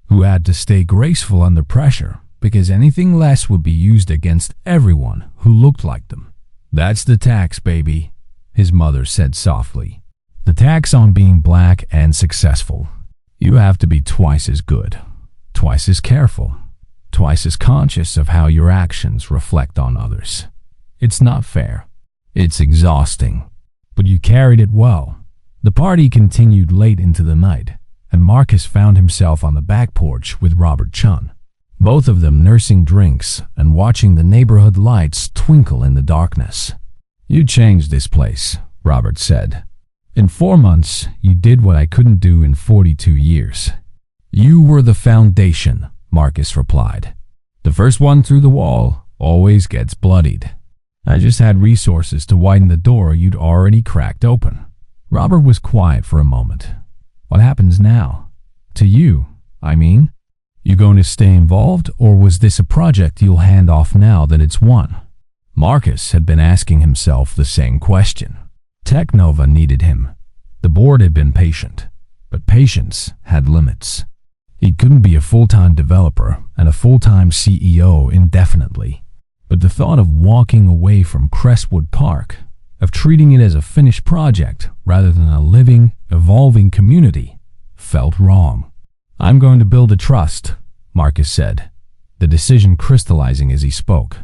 who had to stay graceful under pressure because anything less would be used against everyone who looked like them. That's the tax, baby," his mother said softly. "The tax on being black and successful. You have to be twice as good, twice as careful, twice as conscious of how your actions reflect on others. It's not fair. It's exhausting. But you carried it well." The party continued late into the night, and Marcus found himself on the back porch with Robert Chun, both of them nursing drinks and watching the neighborhood lights twinkle in the darkness. "You changed this place," Robert said. "In 4 months, you did what I couldn't do in 42 years. "You were the foundation," Marcus replied. "The first one through the wall always gets bloodied. I just had resources to widen the door you'd already cracked open." Robert was quiet for a moment. "What happens now? To you, I mean? You going to stay involved, or was this a project you'll hand off now that it's won?" Marcus had been asking himself the same question. Technova needed him. The board had been patient, but patience had limits. He couldn't be a full-time developer and a full-time CEO indefinitely. But the thought of walking away from Crestwood Park, of treating it as a finished project rather than a living, evolving community, felt wrong. "I'm going to build a trust," Marcus said, the decision crystallizing as he spoke.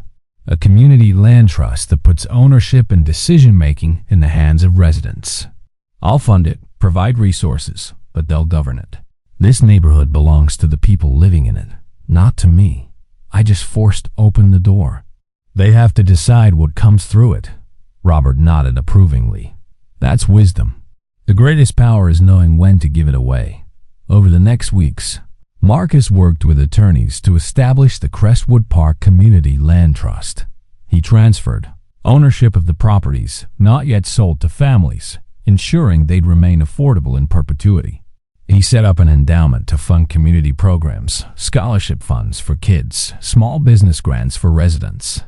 "A community land trust that puts ownership and decision-making in the hands of residents. I'll fund it, provide resources, but they'll govern it. This neighborhood belongs to the people living in it, not to me. I just forced open the door. They have to decide what comes through it." Robert nodded approvingly. "That's wisdom. The greatest power is knowing when to give it away." Over the next weeks, Marcus worked with attorneys to establish the Crestwood Park Community Land Trust. He transferred ownership of the properties not yet sold to families, ensuring they'd remain affordable in perpetuity. He set up an endowment to fund community programs, scholarship funds for kids, small business grants for residents.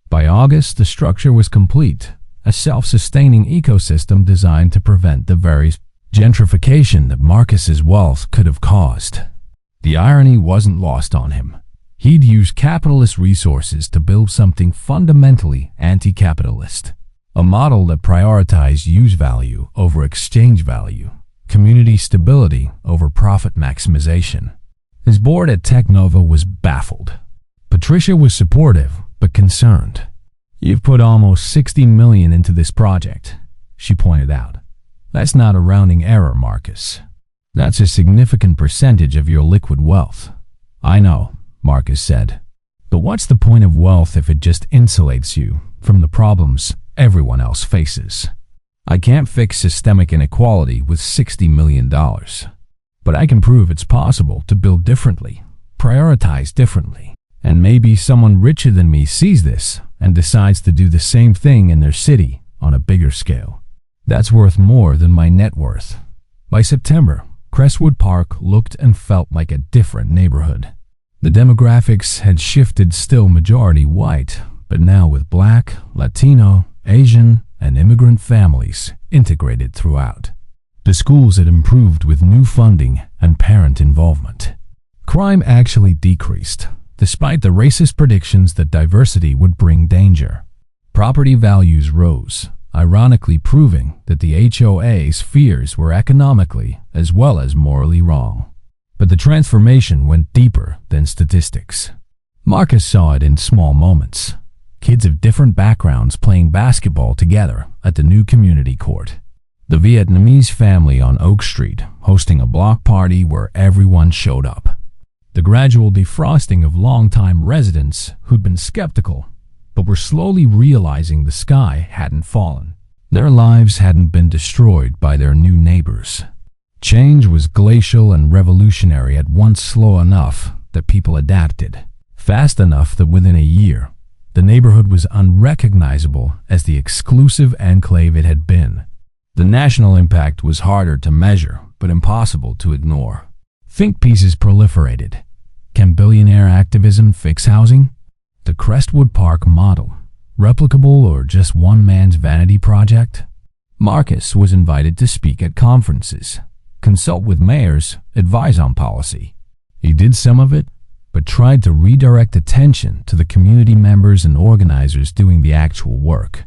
By August, the structure was complete, a self-sustaining ecosystem designed to prevent the very gentrification that Marcus's wealth could have caused. The irony wasn't lost on him. He'd used capitalist resources to build something fundamentally anti-capitalist, a model that prioritized use value over exchange value, community stability over profit maximization. His board at Technova was baffled. Patricia was supportive, but concerned. "You've put almost $60 million into this project," she pointed out. "That's not a rounding error, Marcus. That's a significant percentage of your liquid wealth." "I know," Marcus said. "But what's the point of wealth if it just insulates you from the problems everyone else faces? I can't fix systemic inequality with $60 million. But I can prove it's possible to build differently, prioritize differently. And maybe someone richer than me sees this and decides to do the same thing in their city on a bigger scale. That's worth more than my net worth." By September, Crestwood Park looked and felt like a different neighborhood. The demographics had shifted, still majority white, but now with Black, Latino, Asian, and immigrant families integrated throughout. The schools had improved with new funding and parent involvement. Crime actually decreased, despite the racist predictions that diversity would bring danger. Property values rose, ironically proving that the HOA's fears were economically as well as morally wrong. But the transformation went deeper than statistics. Marcus saw it in small moments. Kids of different backgrounds playing basketball together at the new community court. The Vietnamese family on Oak Street hosting a block party where everyone showed up. The gradual defrosting of longtime residents who'd been skeptical, but were slowly realizing the sky hadn't fallen. Their lives hadn't been destroyed by their new neighbors. Change was glacial and revolutionary, at once slow enough that people adapted, fast enough that within a year, the neighborhood was unrecognizable as the exclusive enclave it had been. The national impact was harder to measure, but impossible to ignore. Think pieces proliferated. Can billionaire activism fix housing? The Crestwood Park model, replicable or just one man's vanity project? Marcus was invited to speak at conferences, consult with mayors, advise on policy. He did some of it, but tried to redirect attention to the community members and organizers doing the actual work.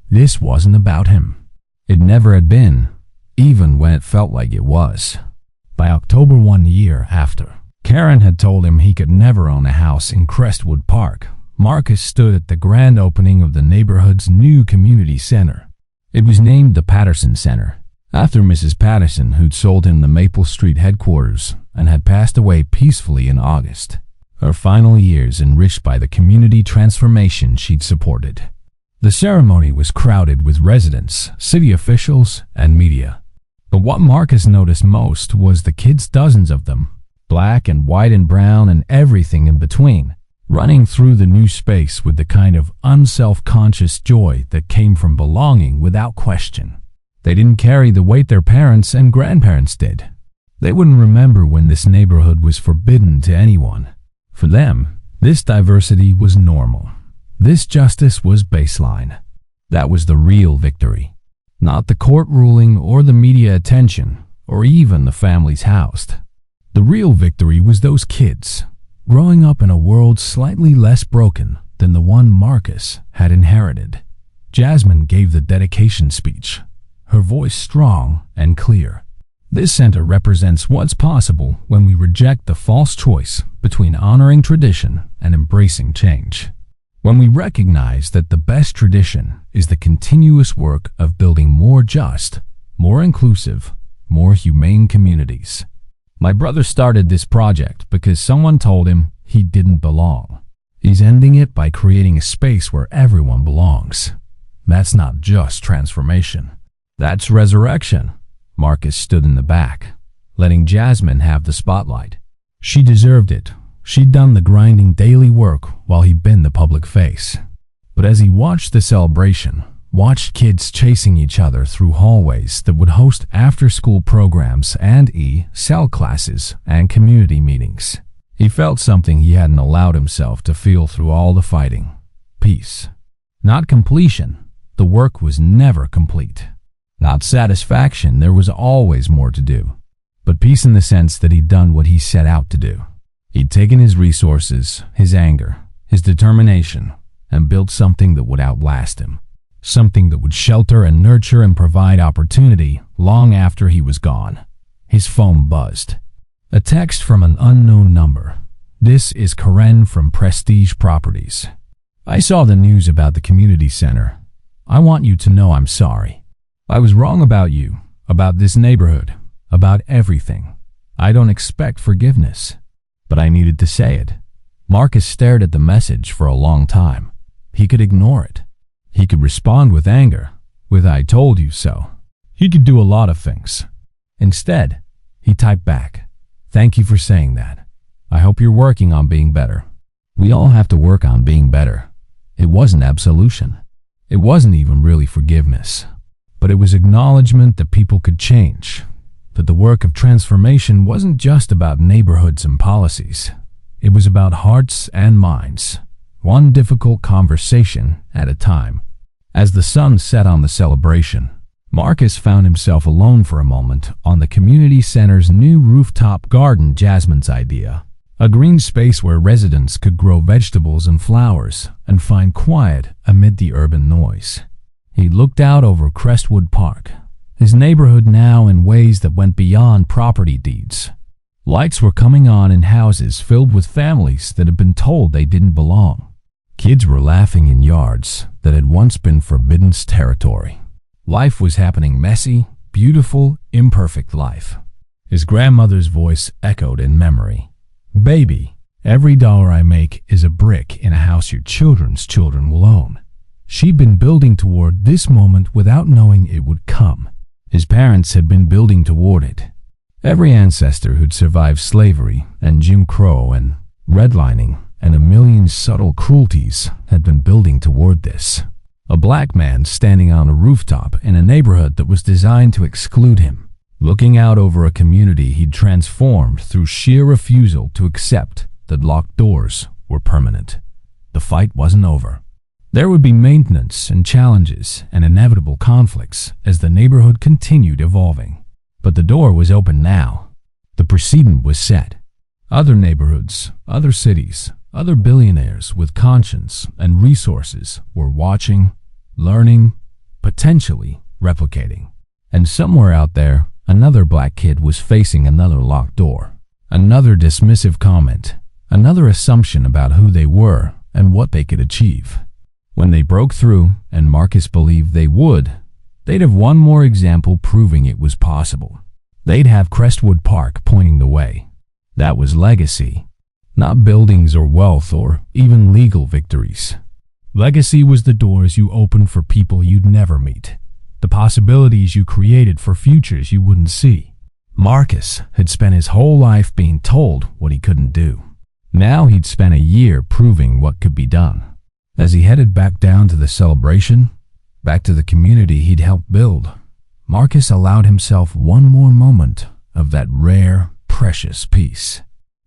This wasn't about him. It never had been, even when it felt like it was. By October 1 year after, Karen had told him he could never own a house in Crestwood Park. Marcus stood at the grand opening of the neighborhood's new community center. It was named the Patterson Center, After Mrs. Patterson, who'd sold him the Maple Street headquarters and had passed away peacefully in August, her final years enriched by the community transformation she'd supported. The ceremony was crowded with residents, city officials, and media. But what Marcus noticed most was the kids, dozens of them, black and white and brown and everything in between, running through the new space with the kind of unself-conscious joy that came from belonging without question. They didn't carry the weight their parents and grandparents did. They wouldn't remember when this neighborhood was forbidden to anyone. For them, this diversity was normal. This justice was baseline. That was the real victory. Not the court ruling or the media attention or even the families housed. The real victory was those kids, growing up in a world slightly less broken than the one Marcus had inherited. Jasmine gave the dedication speech, her voice strong and clear. This center represents what's possible when we reject the false choice between honoring tradition and embracing change. When we recognize that the best tradition is the continuous work of building more just, more inclusive, more humane communities. My brother started this project because someone told him he didn't belong. He's ending it by creating a space where everyone belongs. That's not just transformation. That's resurrection. Marcus stood in the back, letting Jasmine have the spotlight. She deserved it. She'd done the grinding daily work while he'd been the public face. But as he watched the celebration, watched kids chasing each other through hallways that would host after-school programs and cell classes and community meetings, he felt something he hadn't allowed himself to feel through all the fighting. Peace. Not completion. The work was never complete. Not satisfaction. There was always more to do. But peace in the sense that he'd done what he set out to do. He'd taken his resources, his anger, his determination, and built something that would outlast him. Something that would shelter and nurture and provide opportunity long after he was gone. His phone buzzed. A text from an unknown number. This is Karen from Prestige Properties. I saw the news about the community center. I want you to know I'm sorry. I was wrong about you, about this neighborhood, about everything. I don't expect forgiveness. But I needed to say it. Marcus stared at the message for a long time. He could ignore it. He could respond with anger, with "I told you so." He could do a lot of things. Instead, he typed back, "Thank you for saying that. I hope you're working on being better." We all have to work on being better. It wasn't absolution. It wasn't even really forgiveness. But it was acknowledgement that people could change. That the work of transformation wasn't just about neighborhoods and policies. It was about hearts and minds, one difficult conversation at a time. As the sun set on the celebration, Marcus found himself alone for a moment on the community center's new rooftop garden, Jasmine's idea. A green space where residents could grow vegetables and flowers and find quiet amid the urban noise. He looked out over Crestwood Park, his neighborhood now in ways that went beyond property deeds. Lights were coming on in houses filled with families that had been told they didn't belong. Kids were laughing in yards that had once been forbidden territory. Life was happening, messy, beautiful, imperfect life. His grandmother's voice echoed in memory. "Baby, every dollar I make is a brick in a house your children's children will own." She'd been building toward this moment without knowing it would come. His parents had been building toward it. Every ancestor who'd survived slavery and Jim Crow and redlining and a million subtle cruelties had been building toward this. A black man standing on a rooftop in a neighborhood that was designed to exclude him, looking out over a community he'd transformed through sheer refusal to accept that locked doors were permanent. The fight wasn't over. There would be maintenance and challenges and inevitable conflicts as the neighborhood continued evolving. But the door was open now. The precedent was set. Other neighborhoods, other cities, other billionaires with conscience and resources were watching, learning, potentially replicating. And somewhere out there, another black kid was facing another locked door, another dismissive comment, another assumption about who they were and what they could achieve. When they broke through, and Marcus believed they would, They'd have one more example proving it was possible. They'd have Crestwood Park pointing the way. That was legacy, not buildings or wealth or even legal victories. Legacy was the doors you opened for people you'd never meet, the possibilities you created for futures you wouldn't see. Marcus had spent his whole life being told what he couldn't do. Now he'd spent a year proving what could be done. As he headed back down to the celebration, back to the community he'd helped build, Marcus allowed himself one more moment of that rare, precious peace.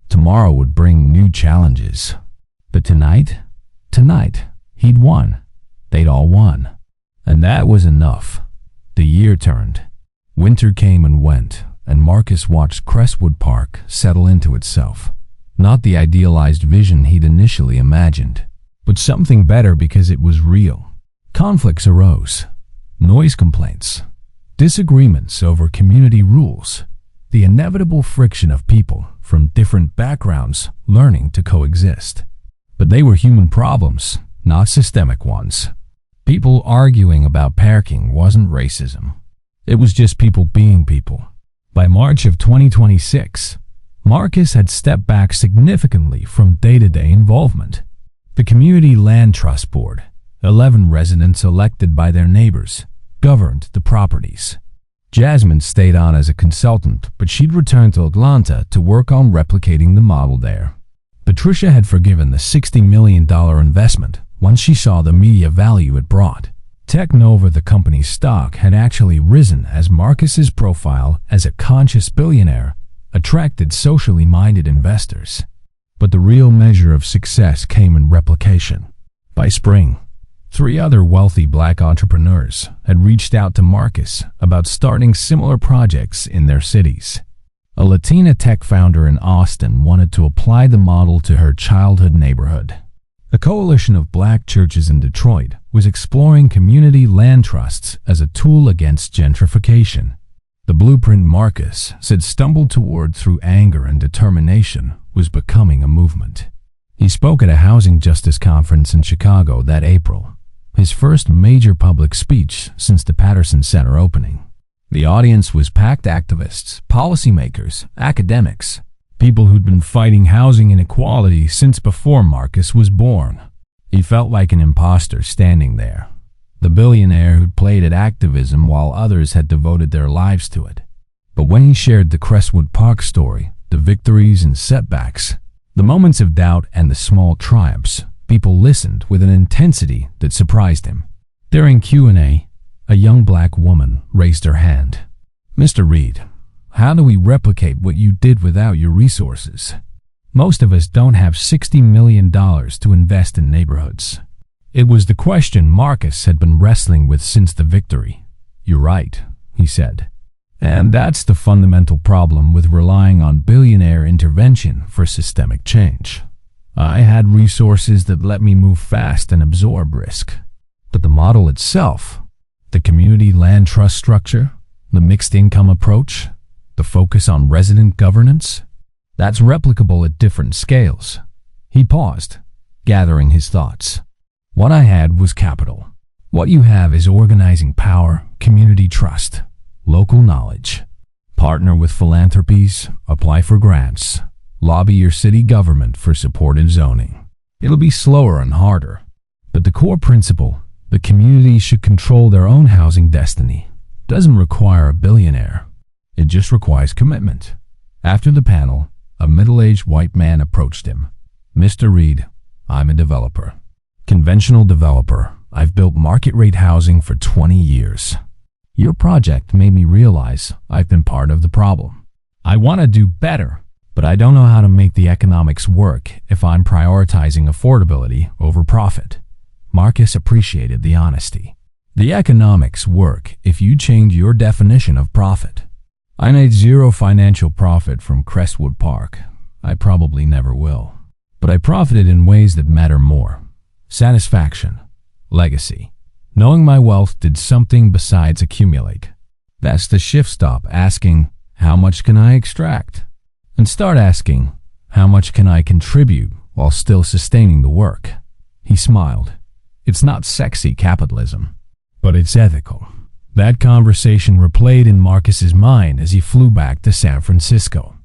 Tomorrow would bring new challenges. But tonight, he'd won. They'd all won. And that was enough. The year turned. Winter came and went, and Marcus watched Crestwood Park settle into itself. Not the idealized vision he'd initially imagined, but something better because it was real. Conflicts arose. Noise complaints. Disagreements over community rules. The inevitable friction of people from different backgrounds learning to coexist. But they were human problems, not systemic ones. People arguing about parking wasn't racism. It was just people being people. By March of 2026, Marcus had stepped back significantly from day-to-day involvement. The Community Land Trust Board, 11 residents elected by their neighbors, governed the properties. Jasmine stayed on as a consultant, but she'd returned to Atlanta to work on replicating the model there. Patricia had forgiven the $60 million investment once she saw the media value it brought. Technova, the company's stock, had actually risen as Marcus's profile as a conscious billionaire attracted socially minded investors. But the real measure of success came in replication. By spring, 3 other wealthy black entrepreneurs had reached out to Marcus about starting similar projects in their cities. A Latina tech founder in Austin wanted to apply the model to her childhood neighborhood. A coalition of black churches in Detroit was exploring community land trusts as a tool against gentrification. The blueprint Marcus had stumbled toward through anger and determination was becoming a movement. He spoke at a housing justice conference in Chicago that April, his first major public speech since the Patterson Center opening. The audience was packed activists, policymakers, academics, people who'd been fighting housing inequality since before Marcus was born. He felt like an imposter standing there, the billionaire who'd played at activism while others had devoted their lives to it. But when he shared the Crestwood Park story, the victories and setbacks, the moments of doubt and the small triumphs, people listened with an intensity that surprised him. During Q&A, a young black woman raised her hand. "Mr. Reid, how do we replicate what you did without your resources? Most of us don't have $60 million to invest in neighborhoods." It was the question Marcus had been wrestling with since the victory. "You're right," he said. "And that's the fundamental problem with relying on billionaire intervention for systemic change. I had resources that let me move fast and absorb risk. But the model itself, the community land trust structure, the mixed income approach, the focus on resident governance, that's replicable at different scales." He paused, gathering his thoughts. "What I had was capital. What you have is organizing power, community trust, local knowledge. Partner with philanthropies, apply for grants, lobby your city government for supportive zoning. It'll be slower and harder. But the core principle, the community should control their own housing destiny, doesn't require a billionaire. It just requires commitment." After the panel, a middle-aged white man approached him. "Mr. Reid, I'm a developer. Conventional developer. I've built market-rate housing for 20 years. Your project made me realize I've been part of the problem. I want to do better, but I don't know how to make the economics work if I'm prioritizing affordability over profit." Marcus appreciated the honesty. "The economics work if you change your definition of profit. I made zero financial profit from Crestwood Park. I probably never will. But I profited in ways that matter more. Satisfaction, legacy. Knowing my wealth did something besides accumulate. That's the shift. Stop asking, how much can I extract? And start asking, how much can I contribute while still sustaining the work?" He smiled. "It's not sexy capitalism, but it's ethical. That conversation replayed in Marcus's mind as he flew back to San Francisco.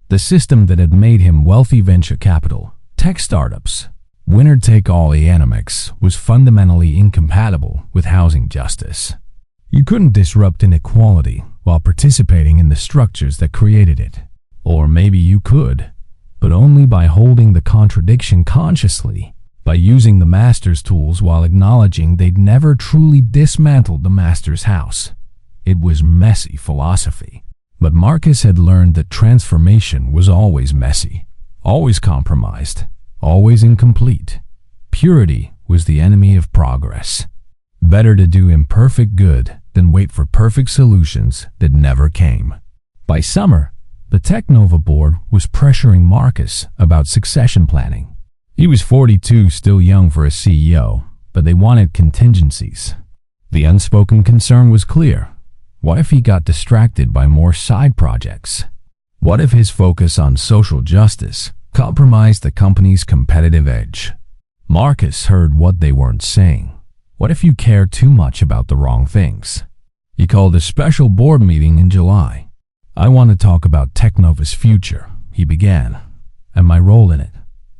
The system that had made him wealthy venture capital, tech startups, winner-take-all economics was fundamentally incompatible with housing justice. You couldn't disrupt inequality while participating in the structures that created it. Or maybe you could, but only by holding the contradiction consciously, by using the master's tools while acknowledging they'd never truly dismantled the master's house. It was messy philosophy. But Marcus had learned that transformation was always messy, always compromised, always incomplete. Purity was the enemy of progress. Better to do imperfect good than wait for perfect solutions that never came. By summer, the Technova board was pressuring Marcus about succession planning. He was 42, still young for a CEO, but they wanted contingencies. The unspoken concern was clear. What if he got distracted by more side projects? What if his focus on social justice compromised the company's competitive edge? Marcus heard what they weren't saying. What if you care too much about the wrong things? He called a special board meeting in July. I want to talk about Technova's future, he began, and my role in it.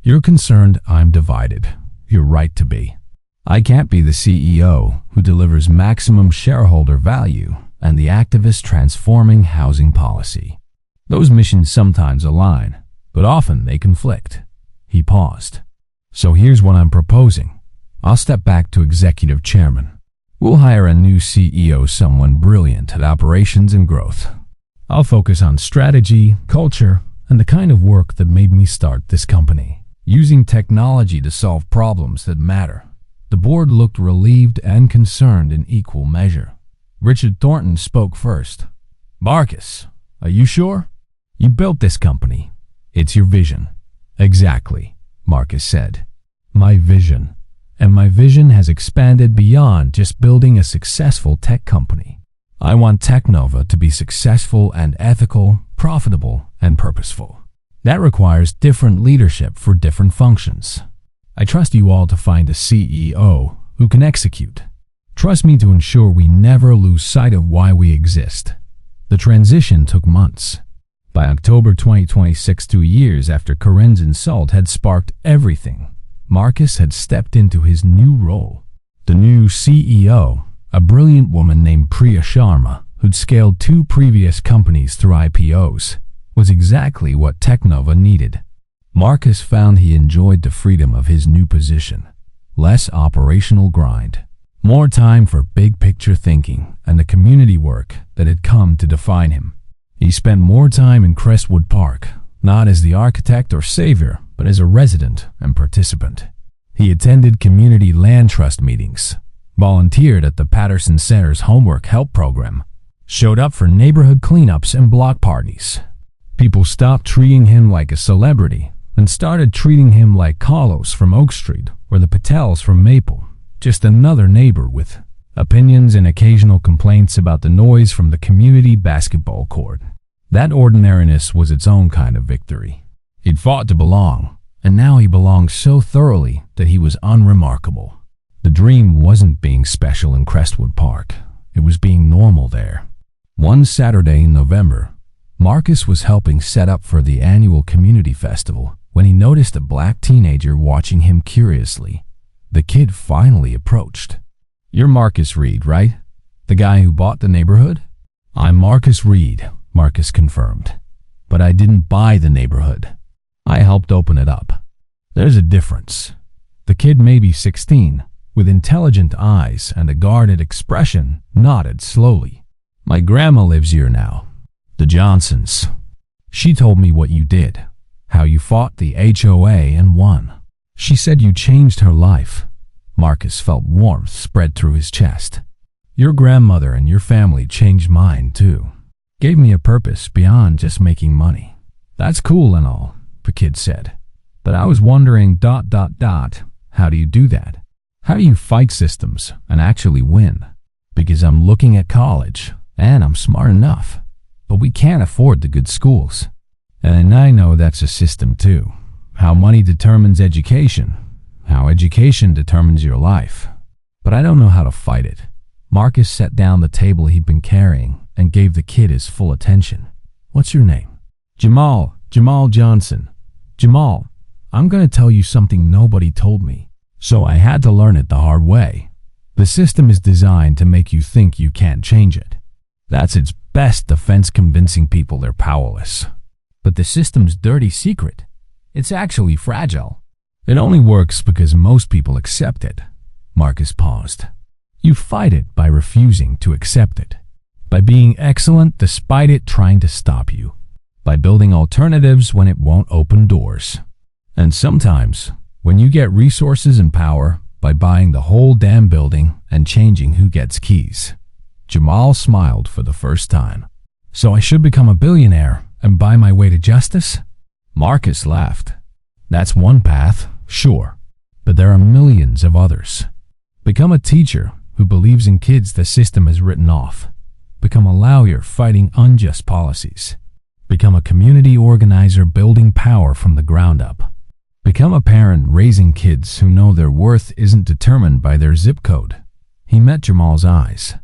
You're concerned I'm divided. You're right to be. I can't be the CEO who delivers maximum shareholder value and the activist transforming housing policy. Those missions sometimes align, but often they conflict. He paused. So here's what I'm proposing. I'll step back to executive chairman. We'll hire a new CEO, someone brilliant at operations and growth. I'll focus on strategy, culture, and the kind of work that made me start this company, using technology to solve problems that matter. The board looked relieved and concerned in equal measure. Richard Thornton spoke first. Marcus, are you sure? You built this company. It's your vision. Exactly, Marcus said. My vision. And my vision has expanded beyond just building a successful tech company. I want Technova to be successful and ethical, profitable and purposeful. That requires different leadership for different functions. I trust you all to find a CEO who can execute. Trust me to ensure we never lose sight of why we exist. The transition took months. By October 2026, 2 years after Corinne's insult had sparked everything, Marcus had stepped into his new role. The new CEO, a brilliant woman named Priya Sharma, who'd scaled 2 previous companies through IPOs, was exactly what Technova needed. Marcus found he enjoyed the freedom of his new position. Less operational grind. More time for big-picture thinking and the community work that had come to define him. He spent more time in Crestwood Park, not as the architect or savior, but as a resident and participant. He attended community land trust meetings, volunteered at the Patterson Center's homework help program, showed up for neighborhood cleanups and block parties. People stopped treating him like a celebrity and started treating him like Carlos from Oak Street or the Patels from Maple, just another neighbor with opinions and occasional complaints about the noise from the community basketball court. That ordinariness was its own kind of victory. He'd fought to belong, and now he belonged so thoroughly that he was unremarkable. The dream wasn't being special in Crestwood Park. It was being normal there. One Saturday in November, Marcus was helping set up for the annual community festival when he noticed a black teenager watching him curiously. The kid finally approached. You're Marcus Reid, right? The guy who bought the neighborhood? I'm Marcus Reid, Marcus confirmed. But I didn't buy the neighborhood. I helped open it up. There's a difference. The kid, maybe 16, with intelligent eyes and a guarded expression, nodded slowly. My grandma lives here now. The Johnsons. She told me what you did, how you fought the HOA and won. She said you changed her life. Marcus felt warmth spread through his chest. Your grandmother and your family changed mine too. Gave me a purpose beyond just making money. That's cool and all, the kid said. But I was wondering ... how do you do that? How do you fight systems and actually win? Because I'm looking at college, and I'm smart enough, but we can't afford the good schools. And I know that's a system too. How money determines education, how education determines your life. But I don't know how to fight it. Marcus set down the table he'd been carrying and gave the kid his full attention. "What's your name?" "Jamal Johnson." "Jamal, I'm going to tell you something nobody told me, so I had to learn it the hard way. The system is designed to make you think you can't change it. That's its best defense, convincing people they're powerless. But the system's dirty secret. It's actually fragile. It only works because most people accept it." Marcus paused. "You fight it by refusing to accept it, by being excellent despite it trying to stop you, by building alternatives when it won't open doors. And sometimes, when you get resources and power, by buying the whole damn building and changing who gets keys." Jamal smiled for the first time. "So I should become a billionaire and buy my way to justice?" Marcus laughed. "That's one path, sure, but there are millions of others. Become a teacher who believes in kids the system has written off. Become a lawyer fighting unjust policies. Become a community organizer building power from the ground up. Become a parent raising kids who know their worth isn't determined by their zip code." He met Jamal's eyes.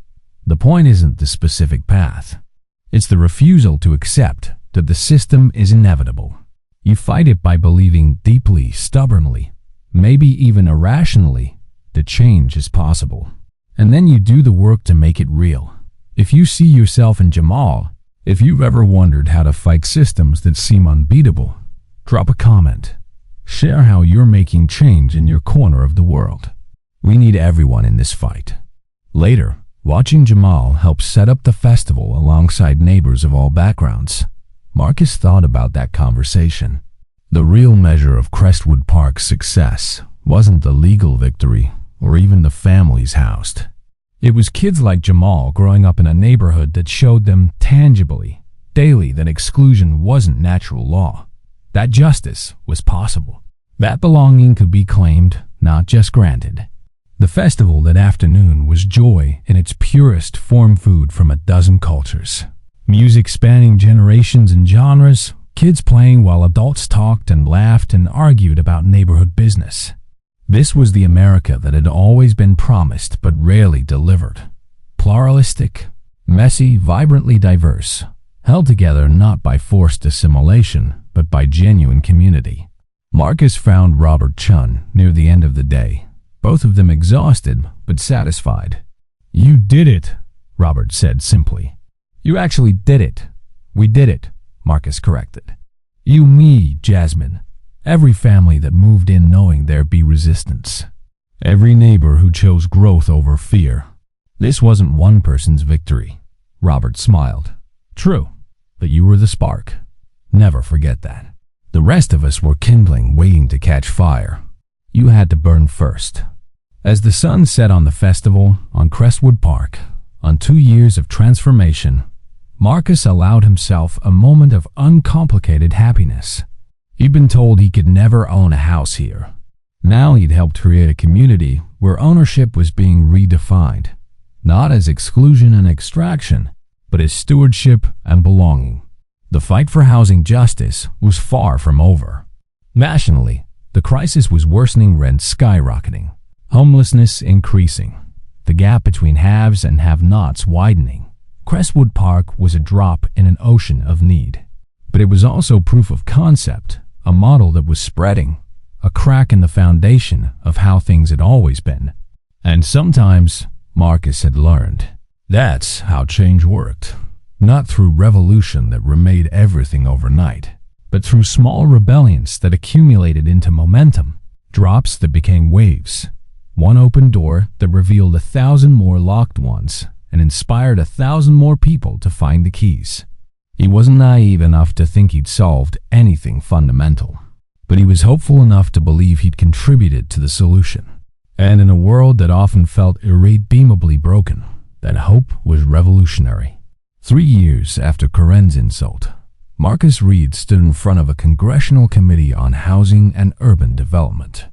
"The point isn't the specific path. It's the refusal to accept that the system is inevitable. You fight it by believing deeply, stubbornly, maybe even irrationally, that change is possible. And then you do the work to make it real. If you see yourself in Jamal, if you've ever wondered how to fight systems that seem unbeatable, drop a comment. Share how you're making change in your corner of the world. We need everyone in this fight." Later, watching Jamal help set up the festival alongside neighbors of all backgrounds, Marcus thought about that conversation. The real measure of Crestwood Park's success wasn't the legal victory or even the families housed. It was kids like Jamal growing up in a neighborhood that showed them tangibly, daily, that exclusion wasn't natural law, that justice was possible, that belonging could be claimed, not just granted. The festival that afternoon was joy in its purest form, food from a dozen cultures. Music spanning generations and genres, kids playing while adults talked and laughed and argued about neighborhood business. This was the America that had always been promised but rarely delivered. Pluralistic, messy, vibrantly diverse, held together not by forced assimilation but by genuine community. Marcus found Robert Chun near the end of the day, both of them exhausted but satisfied. "You did it," Robert said simply. "You actually did it." "We did it," Marcus corrected. "You, me, Jasmine. Every family that moved in knowing there'd be resistance. Every neighbor who chose growth over fear. This wasn't one person's victory." Robert smiled. "True, but you were the spark. Never forget that. The rest of us were kindling, waiting to catch fire. You had to burn first." As the sun set on the festival, on Crestwood Park, on 2 years of transformation, Marcus allowed himself a moment of uncomplicated happiness. He'd been told he could never own a house here. Now he'd helped create a community where ownership was being redefined, not as exclusion and extraction, but as stewardship and belonging. The fight for housing justice was far from over. Nationally, the crisis was worsening, rents skyrocketing, homelessness increasing, the gap between haves and have-nots widening. Crestwood Park was a drop in an ocean of need, but it was also proof of concept, a model that was spreading, a crack in the foundation of how things had always been. And sometimes, Marcus had learned, that's how change worked. Not through revolution that remade everything overnight, but through small rebellions that accumulated into momentum, drops that became waves, one open door that revealed 1,000 more locked ones and inspired 1,000 more people to find the keys. He wasn't naive enough to think he'd solved anything fundamental, but he was hopeful enough to believe he'd contributed to the solution. And in a world that often felt irredeemably broken, that hope was revolutionary. 3 years after Corinne's insult, Marcus Reid stood in front of a congressional committee on housing and urban development.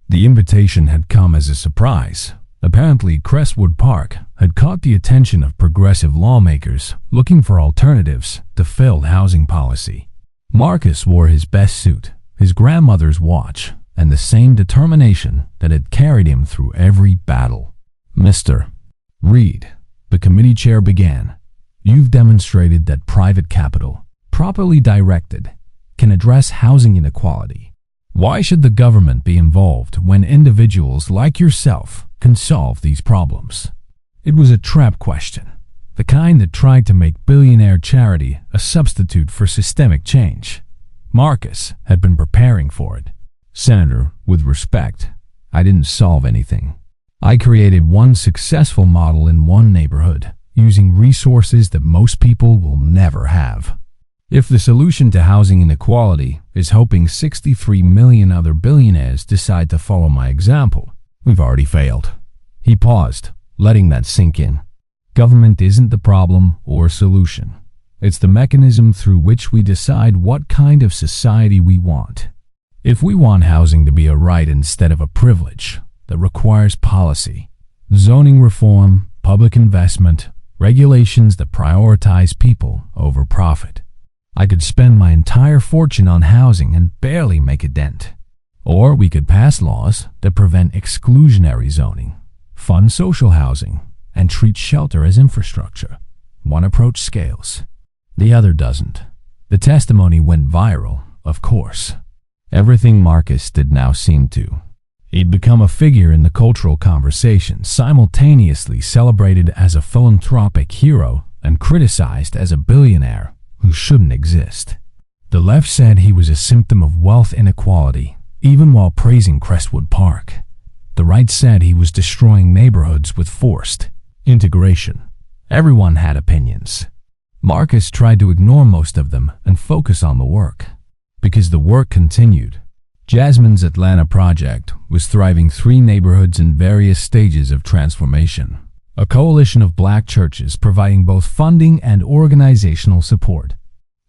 The invitation had come as a surprise. Apparently, Crestwood Park had caught the attention of progressive lawmakers looking for alternatives to failed housing policy. Marcus wore his best suit, his grandmother's watch, and the same determination that had carried him through every battle. "Mister," Reid, the committee chair, began. You've demonstrated that private capital, properly directed, can address housing inequality. Why should the government be involved when individuals like yourself can solve these problems? It was a trap question, the kind that tried to make billionaire charity a substitute for systemic change. Marcus had been preparing for it. Senator, with respect, I didn't solve anything. I created one successful model in one neighborhood, using resources that most people will never have. If the solution to housing inequality is hoping 63 million other billionaires decide to follow my example, we've already failed. He paused, letting that sink in. Government isn't the problem or solution. It's the mechanism through which we decide what kind of society we want. If we want housing to be a right instead of a privilege that requires policy, zoning reform, public investment, regulations that prioritize people over profit, I could spend my entire fortune on housing and barely make a dent. Or we could pass laws that prevent exclusionary zoning, fund social housing, and treat shelter as infrastructure. One approach scales. The other doesn't. The testimony went viral, of course. Everything Marcus did now seemed to. He'd become a figure in the cultural conversation, simultaneously celebrated as a philanthropic hero and criticized as a billionaire who shouldn't exist. The left said he was a symptom of wealth inequality, even while praising Crestwood Park. The right said he was destroying neighborhoods with forced integration. Everyone had opinions. Marcus tried to ignore most of them and focus on the work. Because the work continued. Jasmine's Atlanta project was thriving 3 neighborhoods in various stages of transformation. A coalition of black churches providing both funding and organizational support.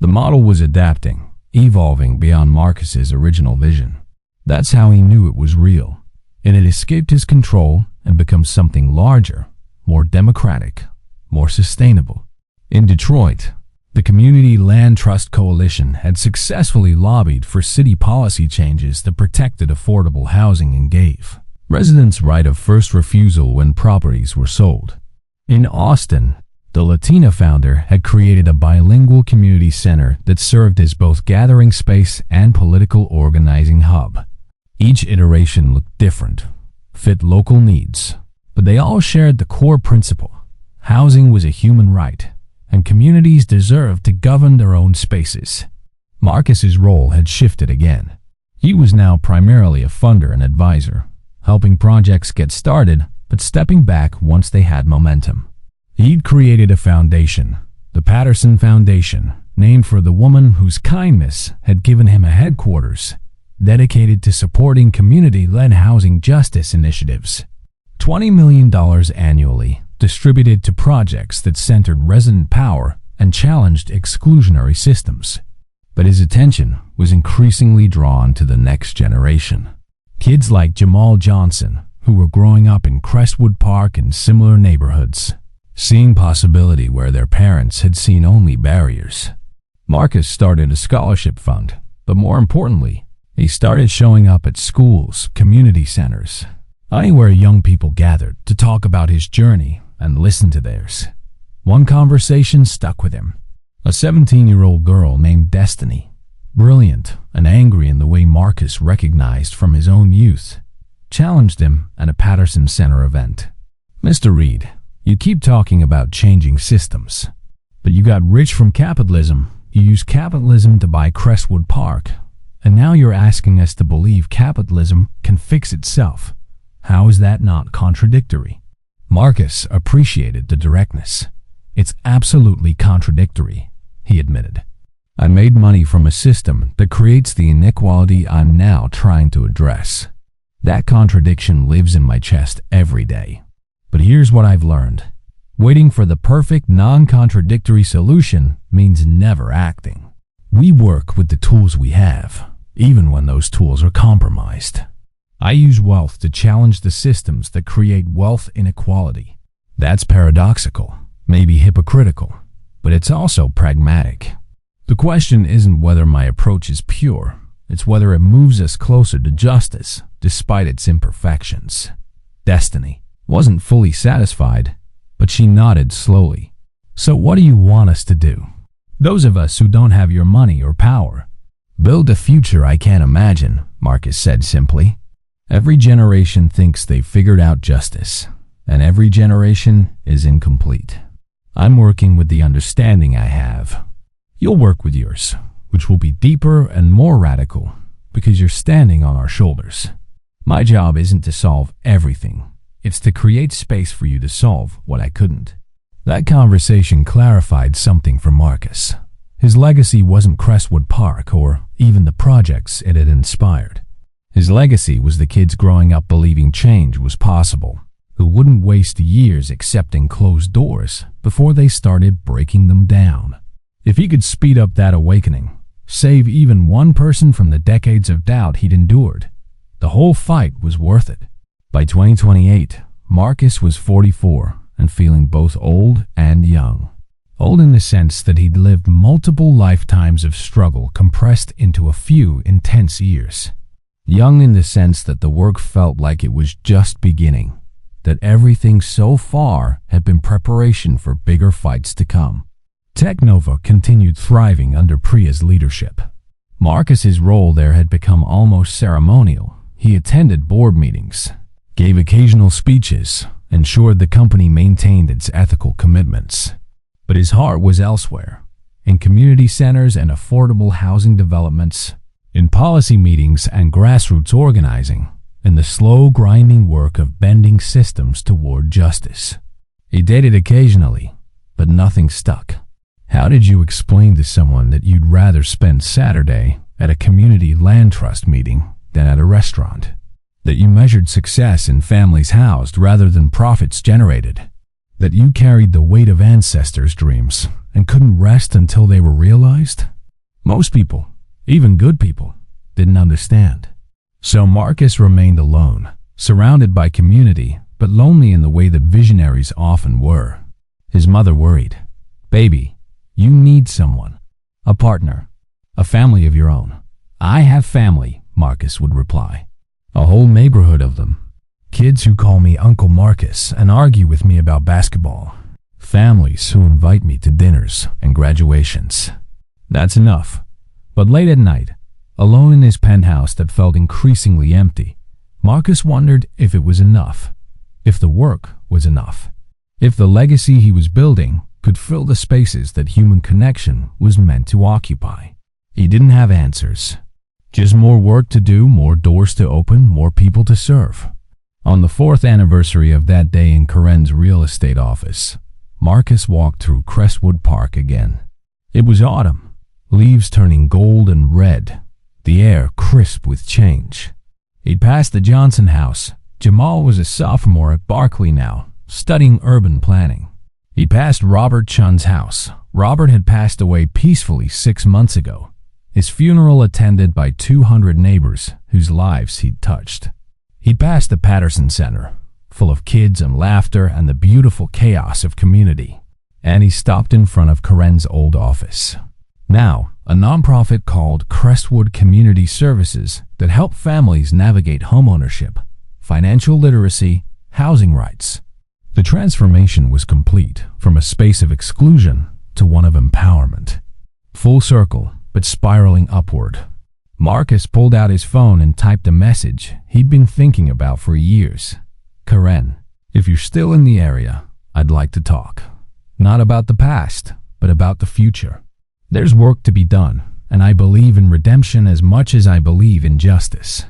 The model was adapting, evolving beyond Marcus's original vision. That's how he knew it was real. And it escaped his control and become something larger, more democratic, more sustainable. In Detroit, the Community Land Trust Coalition had successfully lobbied for city policy changes that protected affordable housing and gave residents right of first refusal when properties were sold. In Austin, the Latina founder had created a bilingual community center that served as both gathering space and political organizing hub. Each iteration looked different, fit local needs, but they all shared the core principle. Housing was a human right, and communities deserved to govern their own spaces. Marcus's role had shifted again. He was now primarily a funder and advisor, helping projects get started, but stepping back once they had momentum. He'd created a foundation, the Patterson Foundation, named for the woman whose kindness had given him a headquarters, dedicated to supporting community-led housing justice initiatives. $20 million annually, distributed to projects that centered resident power and challenged exclusionary systems. But his attention was increasingly drawn to the next generation. Kids like Jamal Johnson, who were growing up in Crestwood Park and similar neighborhoods, seeing possibility where their parents had seen only barriers. Marcus started a scholarship fund, but more importantly, he started showing up at schools, community centers, anywhere young people gathered to talk about his journey and listen to theirs. One conversation stuck with him. A 17-year-old girl named Destiny, brilliant and angry in the way Marcus recognized from his own youth, challenged him at a Patterson Center event. Mr. Reid, you keep talking about changing systems, but you got rich from capitalism. You used capitalism to buy Crestwood Park, and now you're asking us to believe capitalism can fix itself. How is that not contradictory? Marcus appreciated the directness. It's absolutely contradictory, he admitted. I made money from a system that creates the inequality I'm now trying to address. That contradiction lives in my chest every day. But here's what I've learned. Waiting for the perfect non-contradictory solution means never acting. We work with the tools we have, even when those tools are compromised. I use wealth to challenge the systems that create wealth inequality. That's paradoxical, maybe hypocritical, but it's also pragmatic. The question isn't whether my approach is pure, it's whether it moves us closer to justice, despite its imperfections. Destiny wasn't fully satisfied. but she nodded slowly. So what do you want us to do? Those of us who don't have your money or power. Build a future I can't imagine, Marcus said simply. Every generation thinks they've figured out justice, and every generation is incomplete. I'm working with the understanding I have. You'll work with yours, which will be deeper and more radical, because you're standing on our shoulders. My job isn't to solve everything. It's to create space for you to solve what I couldn't. That conversation clarified something for Marcus. His legacy wasn't Crestwood Park or even the projects it had inspired. His legacy was the kids growing up believing change was possible, who wouldn't waste years accepting closed doors before they started breaking them down. If he could speed up that awakening, save even one person from the decades of doubt he'd endured, the whole fight was worth it. By 2028, Marcus was 44 and feeling both old and young. Old in the sense that he'd lived multiple lifetimes of struggle compressed into a few intense years. Young in the sense that the work felt like it was just beginning, that everything so far had been preparation for bigger fights to come. Technova continued thriving under Priya's leadership. Marcus's role there had become almost ceremonial. He attended board meetings, gave occasional speeches, ensured the company maintained its ethical commitments. But his heart was elsewhere, in community centers and affordable housing developments, in policy meetings and grassroots organizing, in the slow, grinding work of bending systems toward justice. He dated occasionally, but nothing stuck. How did you explain to someone that you'd rather spend Saturday at a community land trust meeting than at a restaurant? That you measured success in families housed rather than profits generated? That you carried the weight of ancestors' dreams and couldn't rest until they were realized? Most people, even good people, didn't understand. So Marcus remained alone, surrounded by community, but lonely in the way that visionaries often were. His mother worried. Baby, you need someone. A partner. A family of your own. I have family, Marcus would reply. A whole neighborhood of them. Kids who call me Uncle Marcus and argue with me about basketball. Families who invite me to dinners and graduations. That's enough. But late at night, alone in his penthouse that felt increasingly empty, Marcus wondered if it was enough. If the work was enough. If the legacy he was building could fill the spaces that human connection was meant to occupy. He didn't have answers. Just more work to do, more doors to open, more people to serve. On the 4th anniversary of that day in Karen's real estate office, Marcus walked through Crestwood Park again. It was autumn, leaves turning gold and red, the air crisp with change. He'd passed the Johnson house. Jamal was a sophomore at Berkeley now, studying urban planning. He passed Robert Chun's house. Robert had passed away peacefully 6 months ago, his funeral attended by 200 neighbors whose lives he'd touched. He passed the Patterson Center, full of kids and laughter and the beautiful chaos of community, and he stopped in front of Karen's old office. Now, a nonprofit called Crestwood Community Services that helped families navigate homeownership, financial literacy, housing rights. The transformation was complete from a space of exclusion to one of empowerment. Full circle, but spiraling upward. Marcus pulled out his phone and typed a message he'd been thinking about for years. Karen, if you're still in the area, I'd like to talk. Not about the past, but about the future. There's work to be done, and I believe in redemption as much as I believe in justice.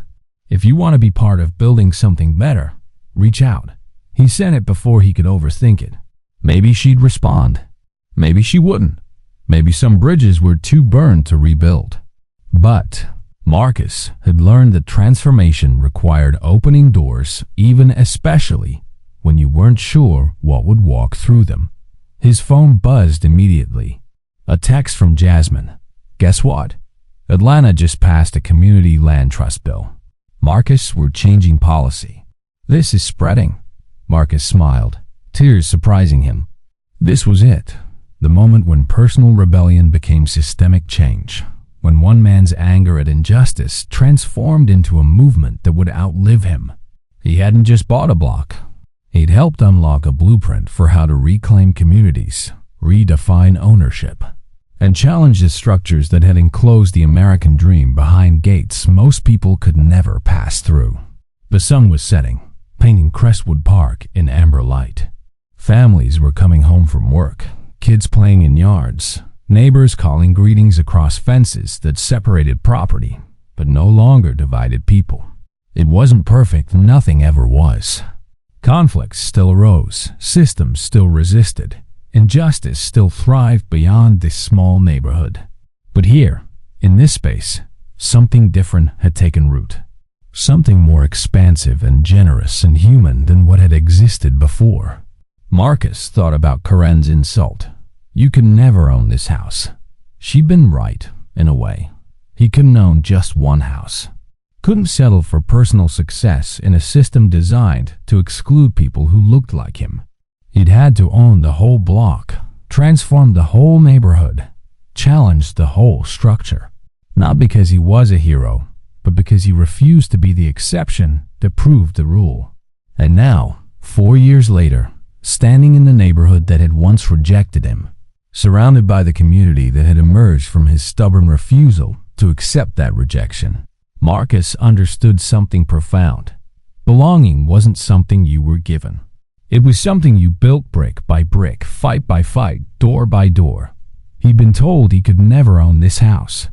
If you want to be part of building something better, reach out. He sent it before he could overthink it. Maybe she'd respond. Maybe she wouldn't. Maybe some bridges were too burned to rebuild. But Marcus had learned that transformation required opening doors, even especially when you weren't sure what would walk through them. His phone buzzed immediately. A text from Jasmine. Guess what? Atlanta just passed a community land trust bill. Marcus, we're changing policy. This is spreading. Marcus smiled, tears surprising him. This was it. The moment when personal rebellion became systemic change, when one man's anger at injustice transformed into a movement that would outlive him. He hadn't just bought a block. He'd helped unlock a blueprint for how to reclaim communities, redefine ownership, and challenge the structures that had enclosed the American dream behind gates most people could never pass through. The sun was setting, painting Crestwood Park in amber light. Families were coming home from work, kids playing in yards, neighbors calling greetings across fences that separated property, but no longer divided people. It wasn't perfect, nothing ever was. Conflicts still arose, systems still resisted, injustice still thrived beyond this small neighborhood. But here, in this space, something different had taken root. Something more expansive and generous and human than what had existed before. Marcus thought about Karen's insult. You can never own this house. She'd been right, in a way. He couldn't own just one house. Couldn't settle for personal success in a system designed to exclude people who looked like him. He'd had to own the whole block, transform the whole neighborhood, challenge the whole structure. Not because he was a hero, but because he refused to be the exception that proved the rule. And now, 4 years later, standing in the neighborhood that had once rejected him, surrounded by the community that had emerged from his stubborn refusal to accept that rejection, Marcus understood something profound. Belonging wasn't something you were given. It was something you built brick by brick, fight by fight, door by door. He'd been told he could never own this house.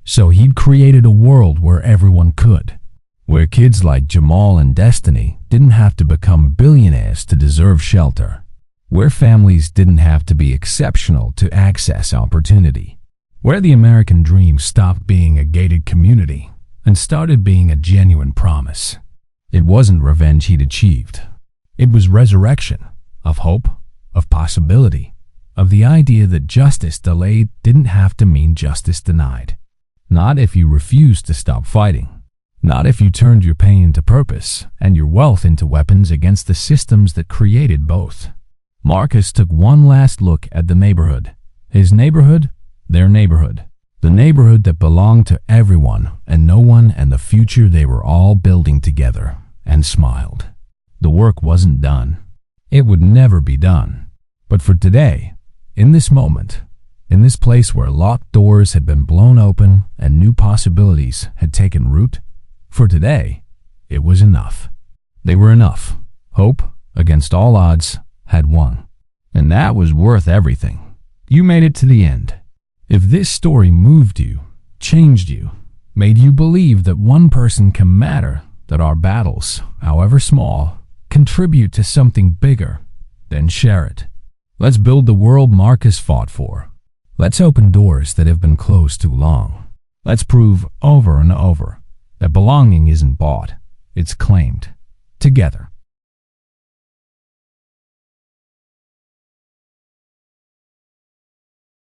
So he'd created a world where everyone could. Where kids like Jamal and Destiny didn't have to become billionaires to deserve shelter. Where families didn't have to be exceptional to access opportunity. Where the American dream stopped being a gated community and started being a genuine promise. It wasn't revenge he'd achieved. It was resurrection of hope, of possibility, of the idea that justice delayed didn't have to mean justice denied. Not if you refused to stop fighting. Not if you turned your pain into purpose and your wealth into weapons against the systems that created both. Marcus took one last look at the neighborhood. His neighborhood, their neighborhood. The neighborhood that belonged to everyone and no one, and the future they were all building together, and smiled. The work wasn't done. It would never be done. But for today, in this moment, in this place where locked doors had been blown open and new possibilities had taken root, for today, it was enough. They were enough. Hope, against all odds, had won. And that was worth everything. You made it to the end. If this story moved you, changed you, made you believe that one person can matter, that our battles, however small, contribute to something bigger, then share it. Let's build the world Marcus fought for. Let's open doors that have been closed too long. Let's prove over and over that belonging isn't bought, it's claimed. Together.